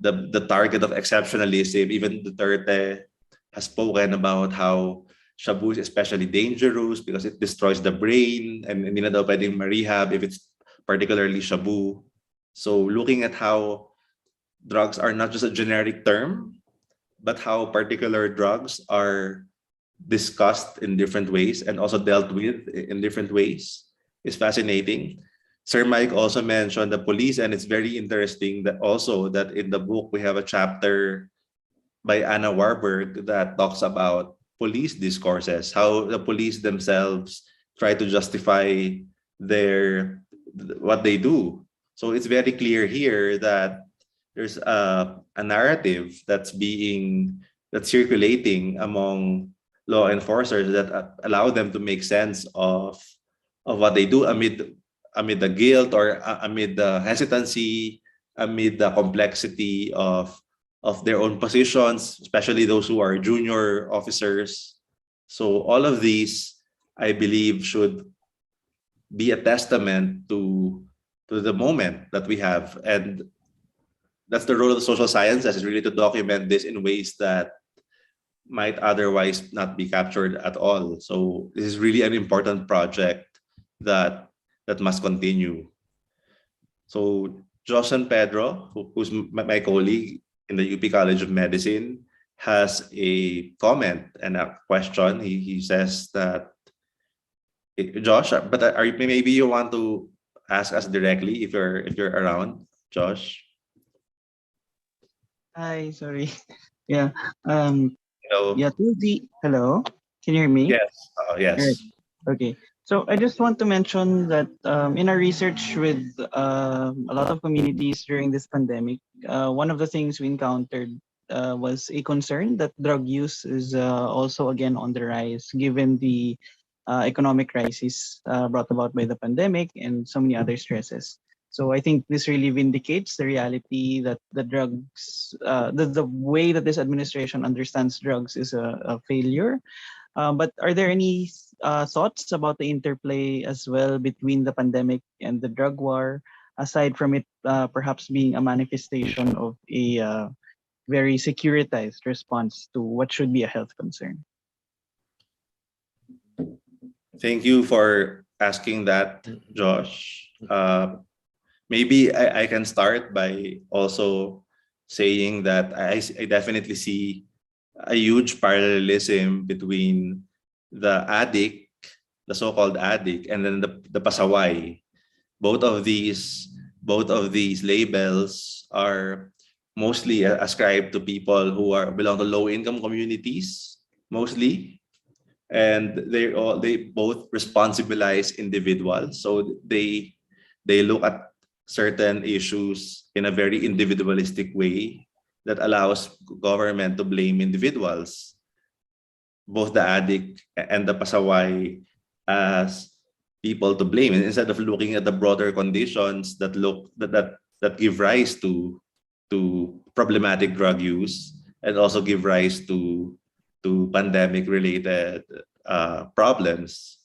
the target of exceptionalism. Even Duterte has spoken about how shabu is especially dangerous because it destroys the brain and hindi na daw pwedeng ma-rehab if it's particularly shabu. So looking at how drugs are not just a generic term, but how particular drugs are discussed in different ways and also dealt with in different ways is fascinating. Sir Mike also mentioned the police, and it's very interesting that in the book we have a chapter by Anna Warburg that talks about police discourses, how the police themselves try to justify their what they do. So it's very clear here that there's a narrative that's circulating among law enforcers that allow them to make sense of what they do amid the guilt or amid the hesitancy, amid the complexity of their own positions, especially those who are junior officers. So all of these, I believe, should be a testament to the moment that we have. And that's the role of the social sciences, is really to document this in ways that might otherwise not be captured at all. So this is really an important project that must continue. So Josh and Pedro, who's my colleague in the UP College of Medicine, has a comment and a question. He says that, Josh, but are you, maybe you want to ask us directly if you're around, Josh? Hi, sorry. Yeah. Hello. Yeah, hello. Can you hear me? Yes. Yes. All right. Okay. So I just want to mention that in our research with a lot of communities during this pandemic, one of the things we encountered was a concern that drug use is also again on the rise, given the economic crisis brought about by the pandemic and so many other stresses. So I think this really vindicates the reality that the drugs, the way that this administration understands drugs is a failure. But are there any thoughts about the interplay as well between the pandemic and the drug war, aside from it perhaps being a manifestation of a very securitized response to what should be a health concern? Thank you for asking that, Josh. Maybe I can start by also saying that I definitely see a huge parallelism between the addict, the so-called addict, and then the pasaway. Both of these labels are mostly ascribed to people who belong to low-income communities, mostly, and they both responsibilize individuals. So they look at certain issues in a very individualistic way that allows government to blame individuals, both the addict and the pasaway, as people to blame, instead of looking at the broader conditions that give rise to problematic drug use and also give rise to pandemic related problems.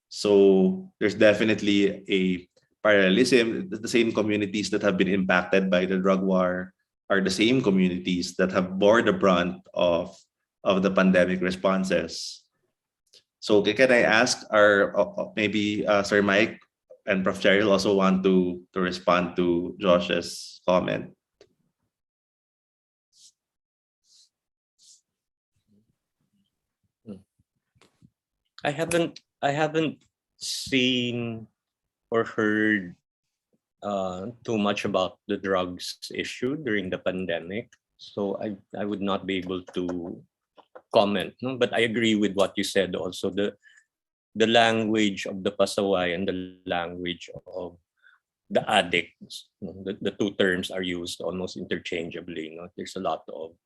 So there's definitely a parallelism. The same communities that have been impacted by the drug war are the same communities that have bore the brunt of the pandemic responses. So can I ask maybe Sir Mike and Prof. Cheryl also want to respond to Josh's comment? I haven't seen or heard too much about the drugs issue during the pandemic, so I would not be able to comment. No? But I agree with what you said. Also, the language of the pasaway and the language of the addicts, the two terms are used almost interchangeably. No? There's a lot of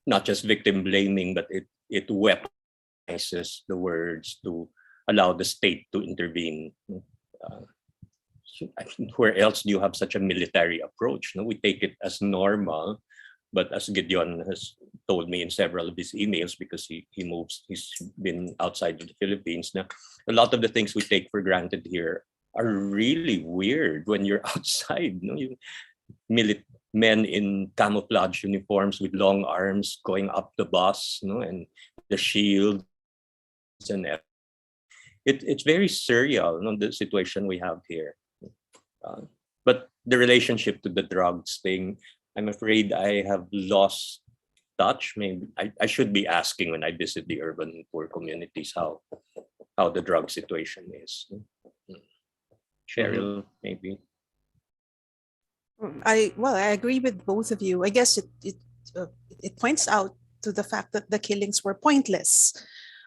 not just victim blaming, but it weaponizes the words to allow the state to intervene. I mean, where else do you have such a military approach? No, we take it as normal, but as Gideon has told me in several of his emails, because he's been outside of the Philippines now, a lot of the things we take for granted here are really weird when you're outside. No, men in camouflage uniforms with long arms going up the bus, no, and the shields and everything. It's very surreal, no, the situation we have here. But the relationship to the drugs thing, I'm afraid I have lost touch. Maybe I should be asking when I visit the urban poor communities how the drug situation is. Cheryl, maybe. I agree with both of you. I guess it points out to the fact that the killings were pointless.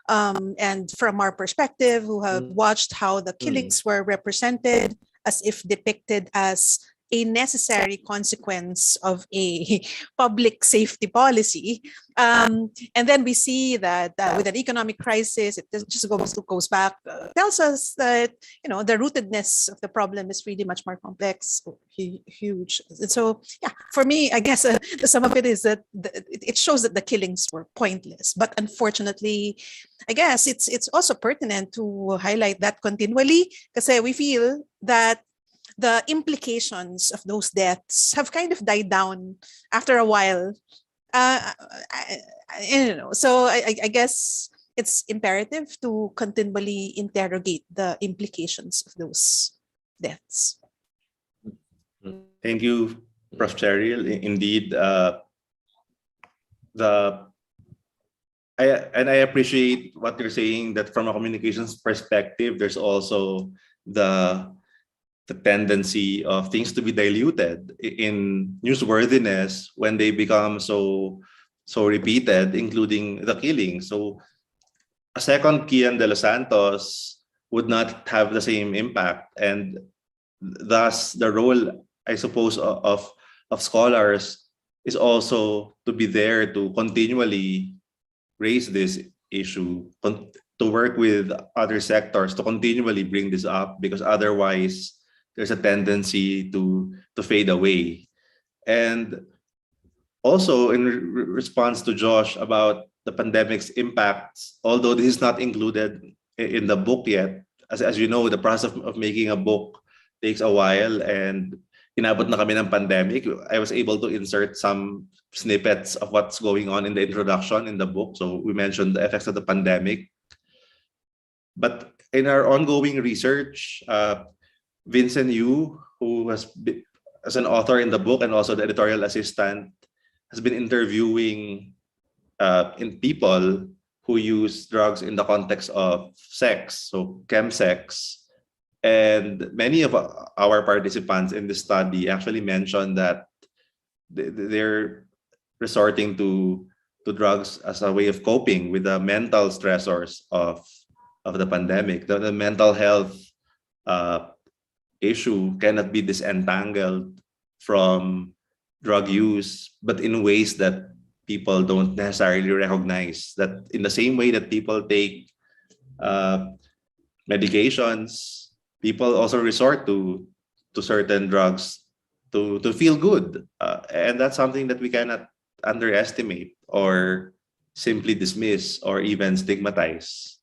And from our perspective, who have watched how the killings were represented as if depicted as a necessary consequence of a public safety policy. And then we see that with an economic crisis, it just goes back, tells us that, the rootedness of the problem is really much more complex, huge. And so, yeah, for me, I guess the sum of it is that it shows that the killings were pointless. But unfortunately, I guess it's also pertinent to highlight that continually, because we feel that the implications of those deaths have kind of died down after a while. So I guess it's imperative to continually interrogate the implications of those deaths. Thank you, Prof. Cheryl. Indeed, I appreciate what you're saying, that from a communications perspective, there's also the tendency of things to be diluted in newsworthiness when they become so repeated, including the killing. So a second Kian de los Santos would not have the same impact, and thus the role, I suppose, of scholars is also to be there to continually raise this issue, to work with other sectors to continually bring this up, because otherwise there's a tendency to fade away. And also, in response to Josh about the pandemic's impacts, although this is not included in the book yet, as you know, the process of making a book takes a while, and inabot na kami ng pandemic. I was able to insert some snippets of what's going on in the introduction in the book. So we mentioned the effects of the pandemic. But in our ongoing research, Vincent Yu, who has been, as an author in the book and also the editorial assistant, has been interviewing in people who use drugs in the context of sex, so chemsex. And many of our participants in the study actually mentioned that they're resorting to drugs as a way of coping with the mental stressors of the pandemic. The mental health issue cannot be disentangled from drug use, but in ways that people don't necessarily recognize. That in the same way that people take medications, people also resort to certain drugs to feel good, and that's something that we cannot underestimate or simply dismiss or even stigmatize.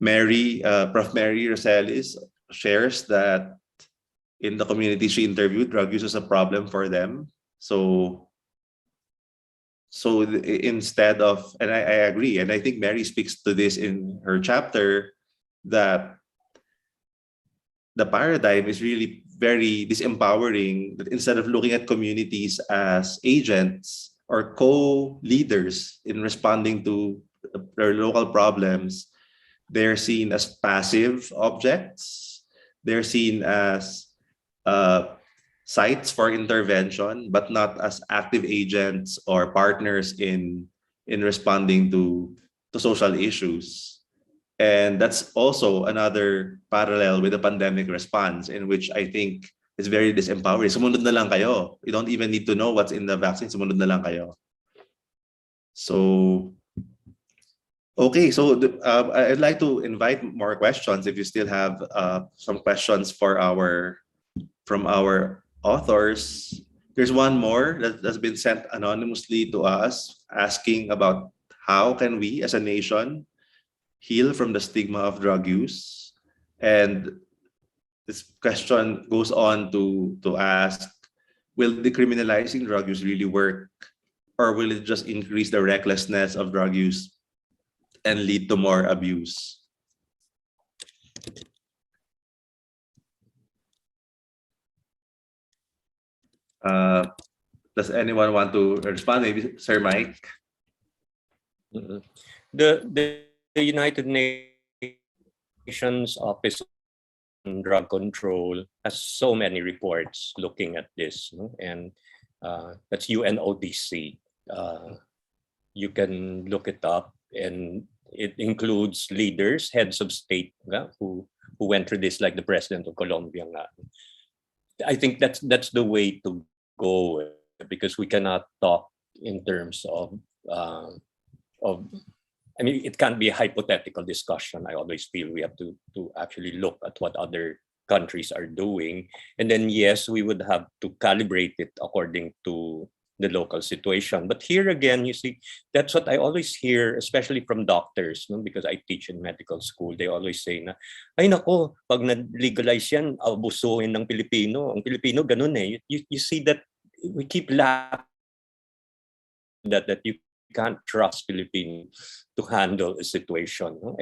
Prof. Mary Roselis shares that in the community she interviewed, drug use is a problem for them. So instead of, and I agree, and I think Mary speaks to this in her chapter, that the paradigm is really very disempowering, that instead of looking at communities as agents or co-leaders in responding to their local problems, they're seen as passive objects. They're seen as sites for intervention, but not as active agents or partners in responding to social issues. And that's also another parallel with the pandemic response, in which I think is very disempowering. Sumunod na lang kayo. You don't even need to know what's in the vaccine. Sumunod na lang kayo. So, okay. So I'd like to invite more questions if you still have some questions from our authors. There's one more that has been sent anonymously to us, asking about how can we as a nation heal from the stigma of drug use. And this question goes on to ask, will decriminalizing drug use really work, or will it just increase the recklessness of drug use and lead to more abuse? Does anyone want to respond? Maybe Sir Mike? The United Nations Office on Drug Control has so many reports looking at this, and that's UNODC. You can look it up, and it includes leaders, heads of state, who went through this, like the president of Colombia. I think that's the way to go, because we cannot talk in terms of. I mean, it can't be a hypothetical discussion. I always feel we have to actually look at what other countries are doing, and then yes, we would have to calibrate it according to the local situation. But here again, you see, that's what I always hear, especially from doctors, no? Because I teach in medical school. They always say na, ay nako, pag na-legalize yan, abusuhin ng Pilipino. Ang Pilipino, ganun eh. You see that we keep laughing that you can't trust Philippines to handle a situation. No?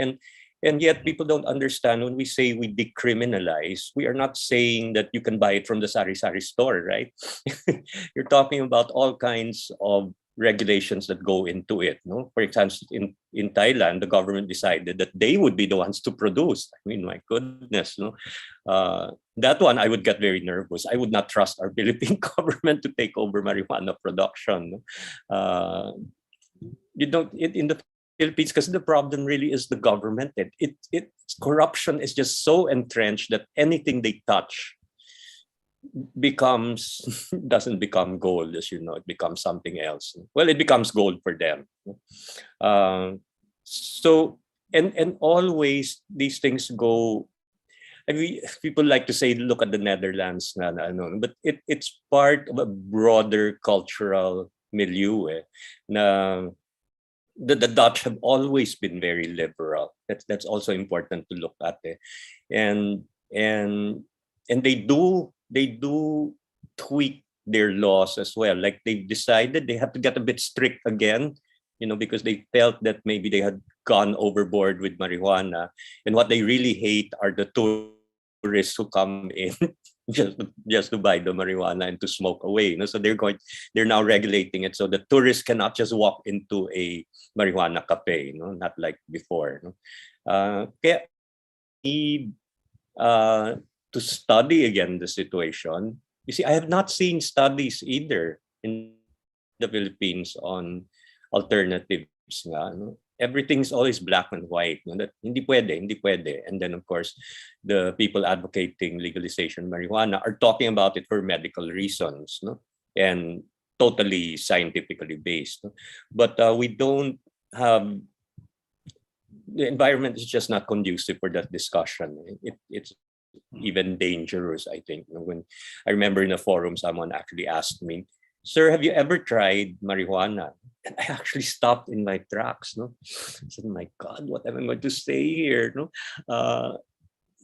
And yet people don't understand, when we say we decriminalize, we are not saying that you can buy it from the sari-sari store, right? You're talking about all kinds of regulations that go into it. No? For example, in Thailand, the government decided that they would be the ones to produce. I mean, my goodness, no? That one, I would get very nervous. I would not trust our Philippine government to take over marijuana production. No? You don't, in the Philippines, because the problem really is the government. Corruption is just so entrenched that anything they touch doesn't become gold, as you know. It becomes something else. Well, it becomes gold for them. So and always these things go. I mean, people like to say, look at the Netherlands, but it's part of a broader cultural milieu. Na the Dutch have always been very liberal. That's also important to look at. And they do tweak their laws as well. Like they've decided they have to get a bit strict again, because they felt that maybe they had gone overboard with marijuana. And what they really hate are the tourists who come in just to buy the marijuana and to smoke away. So they're now regulating it so the tourists cannot just walk into a marijuana cafe, not like before. Kaya need to study again the situation. You see, I have not seen studies either in the Philippines on alternatives. Everything's always black and white. That hindi pwede. And then, of course, the people advocating legalization of marijuana are talking about it for medical reasons, and totally scientifically based. But we don't have, the environment is just not conducive for that discussion. It's even dangerous, I think. When I remember in a forum, someone actually asked me, "Sir, have you ever tried marijuana?" And I actually stopped in my tracks. I said, "My God, what am I going to say here?"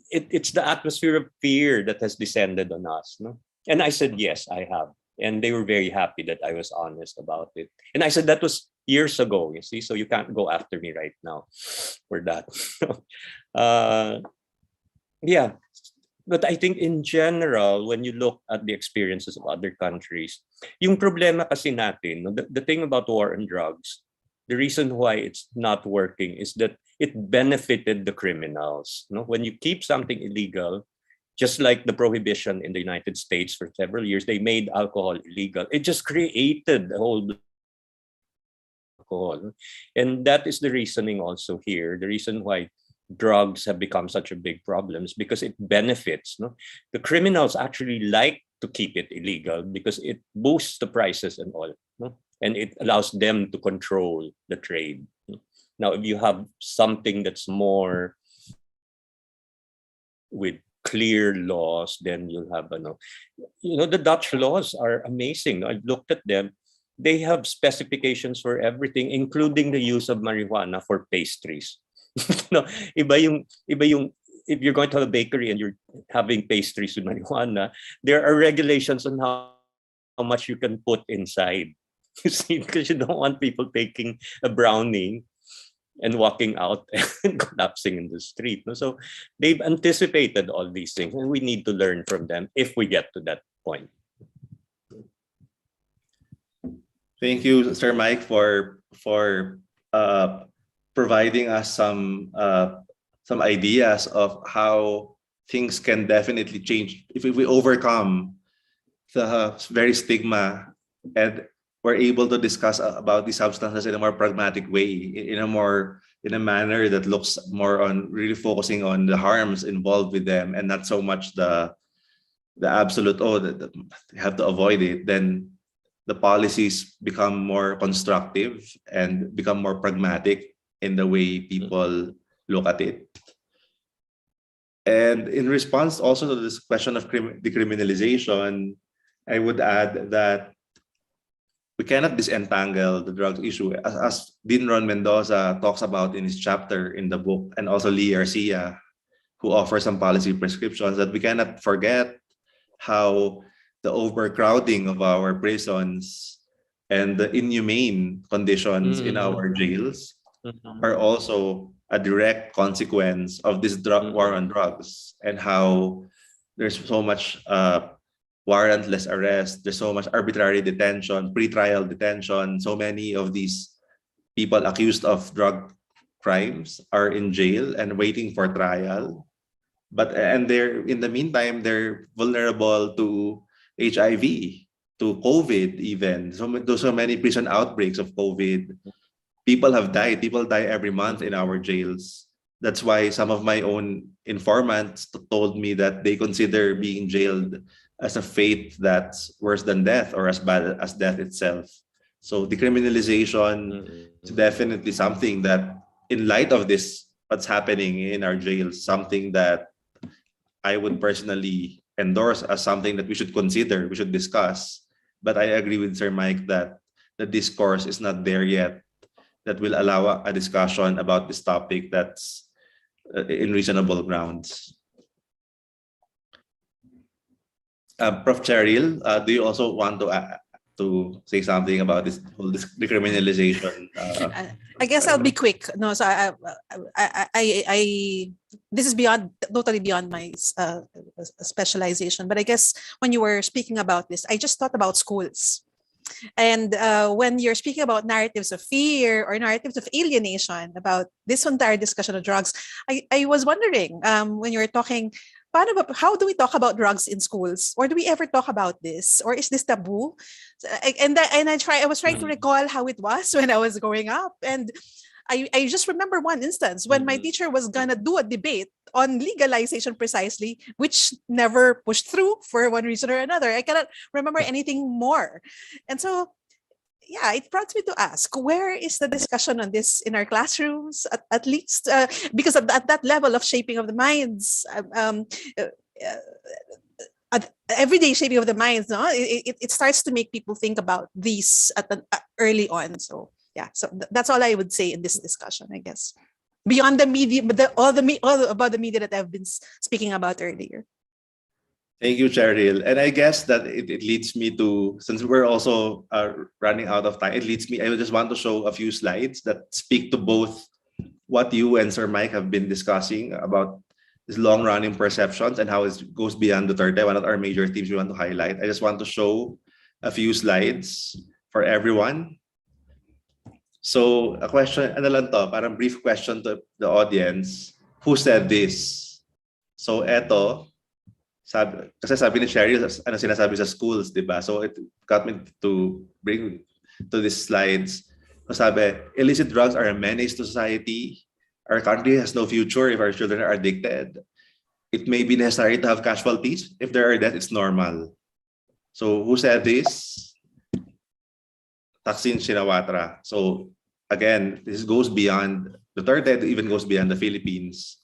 It's the atmosphere of fear that has descended on us. And I said, "Yes, I have." And they were very happy that I was honest about it. And I said, that was years ago, you see, so you can't go after me right now for that. Yeah. But I think in general, when you look at the experiences of other countries, yung problema kasi natin, the thing about war on drugs, the reason why it's not working is that it benefited the criminals. When you keep something illegal, just like the prohibition in the United States for several years, they made alcohol illegal. It just created a whole alcohol. And that is the reasoning also here. The reason why drugs have become such a big problem is because it benefits. The criminals actually like to keep it illegal because it boosts the prices and all, and it allows them to control the trade. Now, if you have something that's more with clear laws, then you'll have the Dutch laws are amazing. I've looked at them. They have specifications for everything, including the use of marijuana for pastries. Iba yung if you're going to have a bakery and you're having pastries with marijuana, there are regulations on how much you can put inside. You see, because you don't want people taking a brownie and walking out and collapsing in the street. So they've anticipated all these things, and we need to learn from them if we get to that point. Thank you, Sir Mike, for providing us some ideas of how things can definitely change if we overcome the very stigma and we're able to discuss about these substances in a more pragmatic way, in a manner that looks more on really focusing on the harms involved with them and not so much the absolute, that you have to avoid it, then the policies become more constructive and become more pragmatic in the way people look at it. And in response also to this question of decriminalization, I would add that we cannot disentangle the drugs issue. As Dean Ron Mendoza talks about in his chapter in the book, and also Lee Garcia, who offers some policy prescriptions, that we cannot forget how the overcrowding of our prisons and the inhumane conditions in our jails are also a direct consequence of this drug war on drugs, and how there's so much warrantless arrest, there's so much arbitrary detention, pre-trial detention. So many of these people accused of drug crimes are in jail and waiting for trial. And they're, in the meantime, they're vulnerable to HIV, to COVID even. So many prison outbreaks of COVID. People have died. People die every month in our jails. That's why some of my own informants told me that they consider being jailed as a fate that's worse than death, or as bad as death itself. So decriminalization is definitely something that, in light of this, what's happening in our jails, something that I would personally endorse as something that we should consider, we should discuss. But I agree with Sir Mike that the discourse is not there yet that will allow a discussion about this topic that's in reasonable grounds. Prof. Cheryl, do you also want to say something about this whole decriminalization? I guess I'll be quick. No, so this is totally beyond my specialization. But I guess when you were speaking about this, I just thought about schools. And when you're speaking about narratives of fear or narratives of alienation about this entire discussion of drugs, I was wondering, when you were talking, how do we talk about drugs in schools? Or do we ever talk about this? Or is this taboo? I was trying to recall how it was when I was growing up. And I just remember one instance when my teacher was gonna do a debate on legalization precisely, which never pushed through for one reason or another. I cannot remember anything more. And so, yeah, it prompts me to ask, where is the discussion on this in our classrooms, at least? Because at that level of shaping of the minds, everyday shaping of the minds, no? It starts to make people think about these early on. So, yeah, so that's all I would say in this discussion, I guess. Beyond the media, but all about the media that I've been speaking about earlier. Thank you, Cheryl. And I guess that it leads me to, since we're also running out of time, I just want to show a few slides that speak to both what you and Sir Mike have been discussing about these long-running perceptions and how it goes beyond Duterte, one of our major themes we want to highlight. I just want to show a few slides for everyone. So a question, ano lang to, parang brief question to the audience. Who said this? So eto, kasi sabi ni Cheryl, ano sinasabi sa schools, di ba? So it got me to bring to these slides. So sabi, illicit drugs are a menace to society. Our country has no future if our children are addicted. It may be necessary to have casualties. If there are deaths, it's normal. So who said this? Taksin Shinawatra. So again, this goes beyond Duterte, it even goes beyond the Philippines.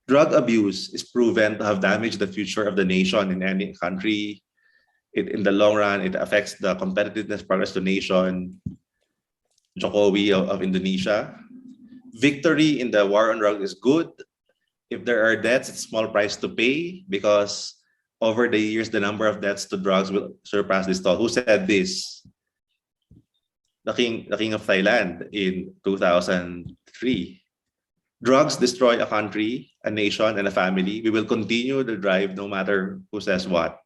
Drug abuse is proven to have damaged the future of the nation in any country. In the long run, it affects the competitiveness progress of the nation. Jokowi of Indonesia. Victory in the war on drugs is good. If there are deaths, it's a small price to pay because over the years, the number of deaths to drugs will surpass this toll. Who said this? The king of Thailand in 2003. Drugs destroy a country, a nation, and a family. We will continue the drive no matter who says what.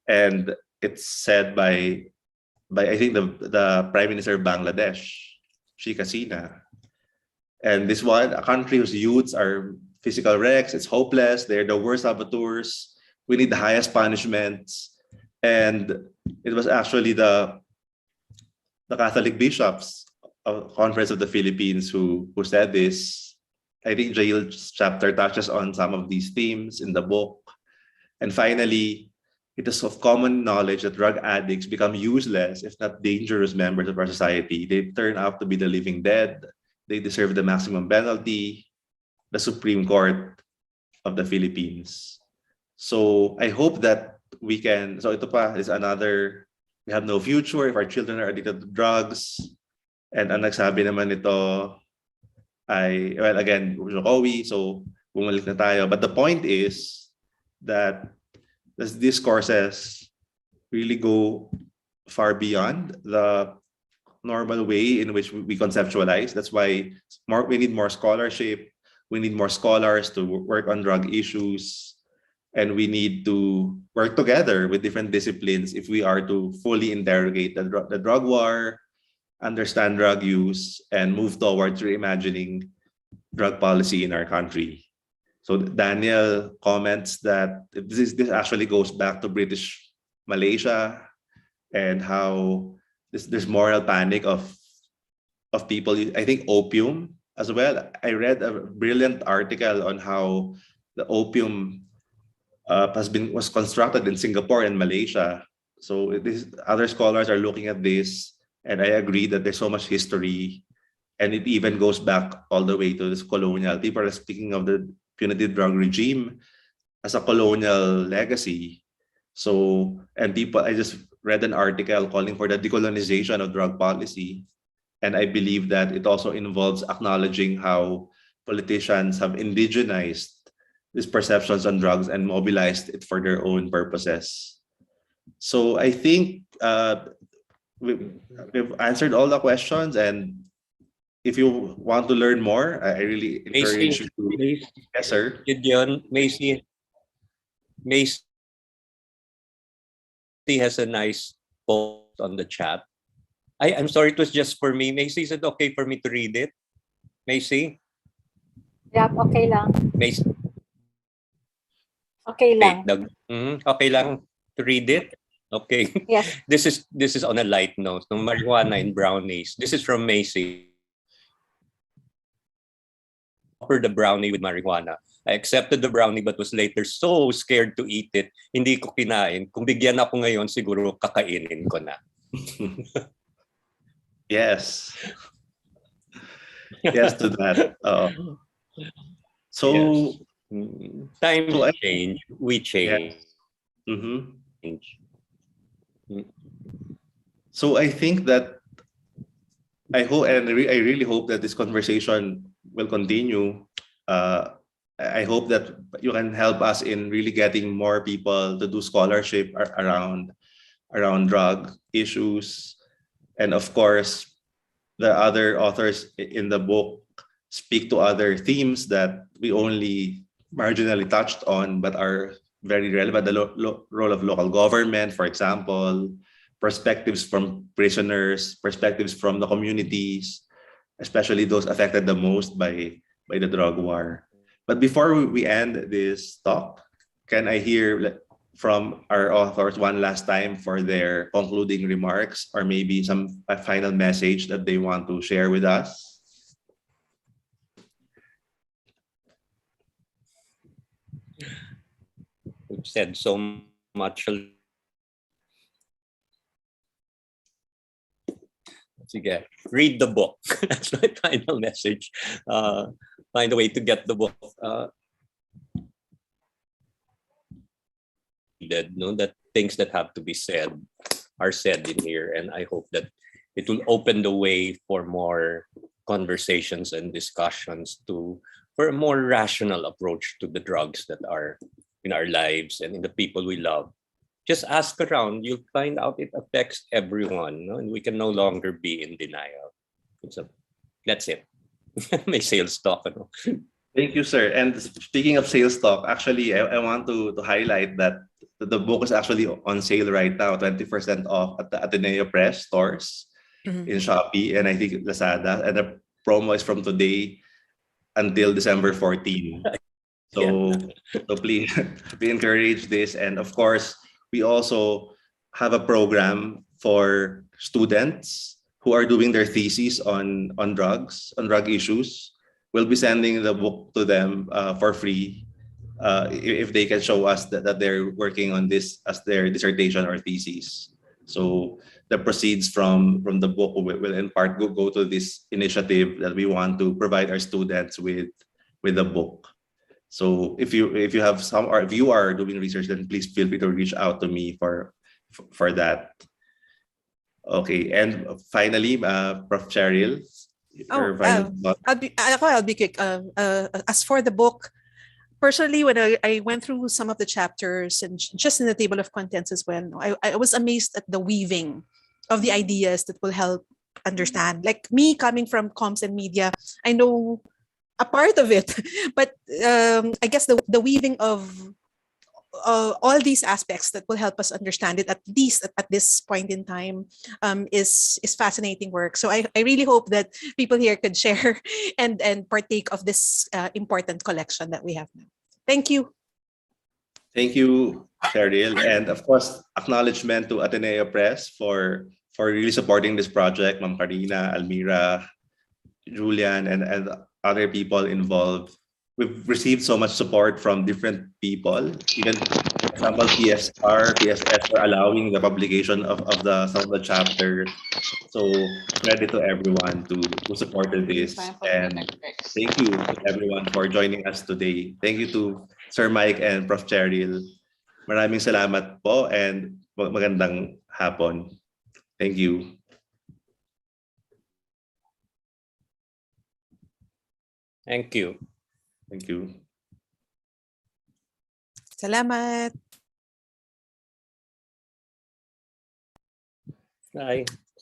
And it's said by I think the Prime Minister of Bangladesh, Sheikh Hasina. And this one, a country whose youths are physical wrecks, it's hopeless, they're the worst saboteurs. We need the highest punishments. And it was actually the the Catholic bishops of Conference of the Philippines who said this. I think Jail's chapter touches on some of these themes in the book. And finally, it is of common knowledge that drug addicts become useless, if not dangerous members of our society. They turn out to be the living dead. They deserve the maximum penalty, the Supreme Court of the Philippines. So I hope that we can, so ito pa is another, we have no future if our children are addicted to drugs. And ang nagsabi naman nito ay, well, again, Jokowi, so bumalik na tayo. But the point is that these discourses really go far beyond the normal way in which we conceptualize. That's why we need more scholarship. We need more scholars to work on drug issues. And we need to work together with different disciplines if we are to fully interrogate the drug war, understand drug use, and move towards reimagining drug policy in our country. So Daniel comments that this actually goes back to British Malaysia and how there's moral panic of people. I think opium as well. I read a brilliant article on how the opium was constructed in Singapore and Malaysia. So other scholars are looking at this, and I agree that there's so much history, and it even goes back all the way to this colonial. People are speaking of the punitive drug regime as a colonial legacy. So, and I just read an article calling for the decolonization of drug policy. And I believe that it also involves acknowledging how politicians have indigenized these perceptions on drugs and mobilized it for their own purposes. So I think we've answered all the questions, and if you want to learn more, I really encourage you to. Yes, sir. Gideon, Macy has a nice post on the chat. I'm sorry, it was just for me. Macy, is it okay for me to read it? Macy? Yep, okay lang. Macy? Okay lang. Okay lang to read it? Okay. Yes. This is on a light note. No, marijuana and brownies. This is from Macy. Offered the brownie with marijuana. I accepted the brownie but was later so scared to eat it. Hindi ko kinain. Kung bigyan ako ngayon, siguro kakainin ko na. Yes. Yes to that. So yes. Times change. We change. Yes. So I think that I hope, and I really hope that this conversation will continue. I hope that you can help us in really getting more people to do scholarship around drug issues. And of course, the other authors in the book speak to other themes that we only marginally touched on, but are very relevant. The role of local government, for example, perspectives from prisoners, perspectives from the communities, especially those affected the most by the drug war. But before we end this talk, can I hear from our authors one last time for their concluding remarks, or maybe a final message that they want to share with us? We've said so much. Sige, read the book. That's my final message. Find a way to get the book. That things that have to be said are said in here, and I hope that it will open the way for more conversations and discussions for a more rational approach to the drugs that are in our lives and in the people we love. Just ask around, you'll find out it affects everyone, no? And we can no longer be in denial. That's it. May sales talk. No? Thank you, sir. And speaking of sales talk, actually, I want to highlight that the book is actually on sale right now, 20% off at the Ateneo Press stores in Shopee, and I think Lazada. And the promo is from today until December 14. So please we encourage this. And of course, we also have a program for students who are doing their theses on drugs, on drug issues. We'll be sending the book to them for free if they can show us that they're working on this as their dissertation or thesis. So the proceeds from the book will in part go to this initiative that we want to provide our students with the book. So if you have some, or if you are doing research, then please feel free to reach out to me for that. Okay, and finally, Prof. Cheryl, your final thought. I'll be quick. As for the book, personally, when I went through some of the chapters and just in the table of contents as well, I was amazed at the weaving of the ideas that will help understand. Like me coming from comms and media, I know a part of it, but I guess the weaving of all these aspects that will help us understand it, at least at this point in time, is fascinating work. So I really hope that people here could share and partake of this important collection that we have now. Thank you. Thank you, Cheryl, and of course, acknowledgement to Ateneo Press for really supporting this project. Ma'am Karina, Almira, Julian, and other people involved. We've received so much support from different people. Even, for example, PSS for allowing the publication of some of the chapter. So credit to everyone who supported this. And thank you to everyone for joining us today. Thank you to Sir Mike and Prof. Cheryl. Maraming salamat po and magandang hapon. Thank you. Thank you. Thank you. Salamat. Bye.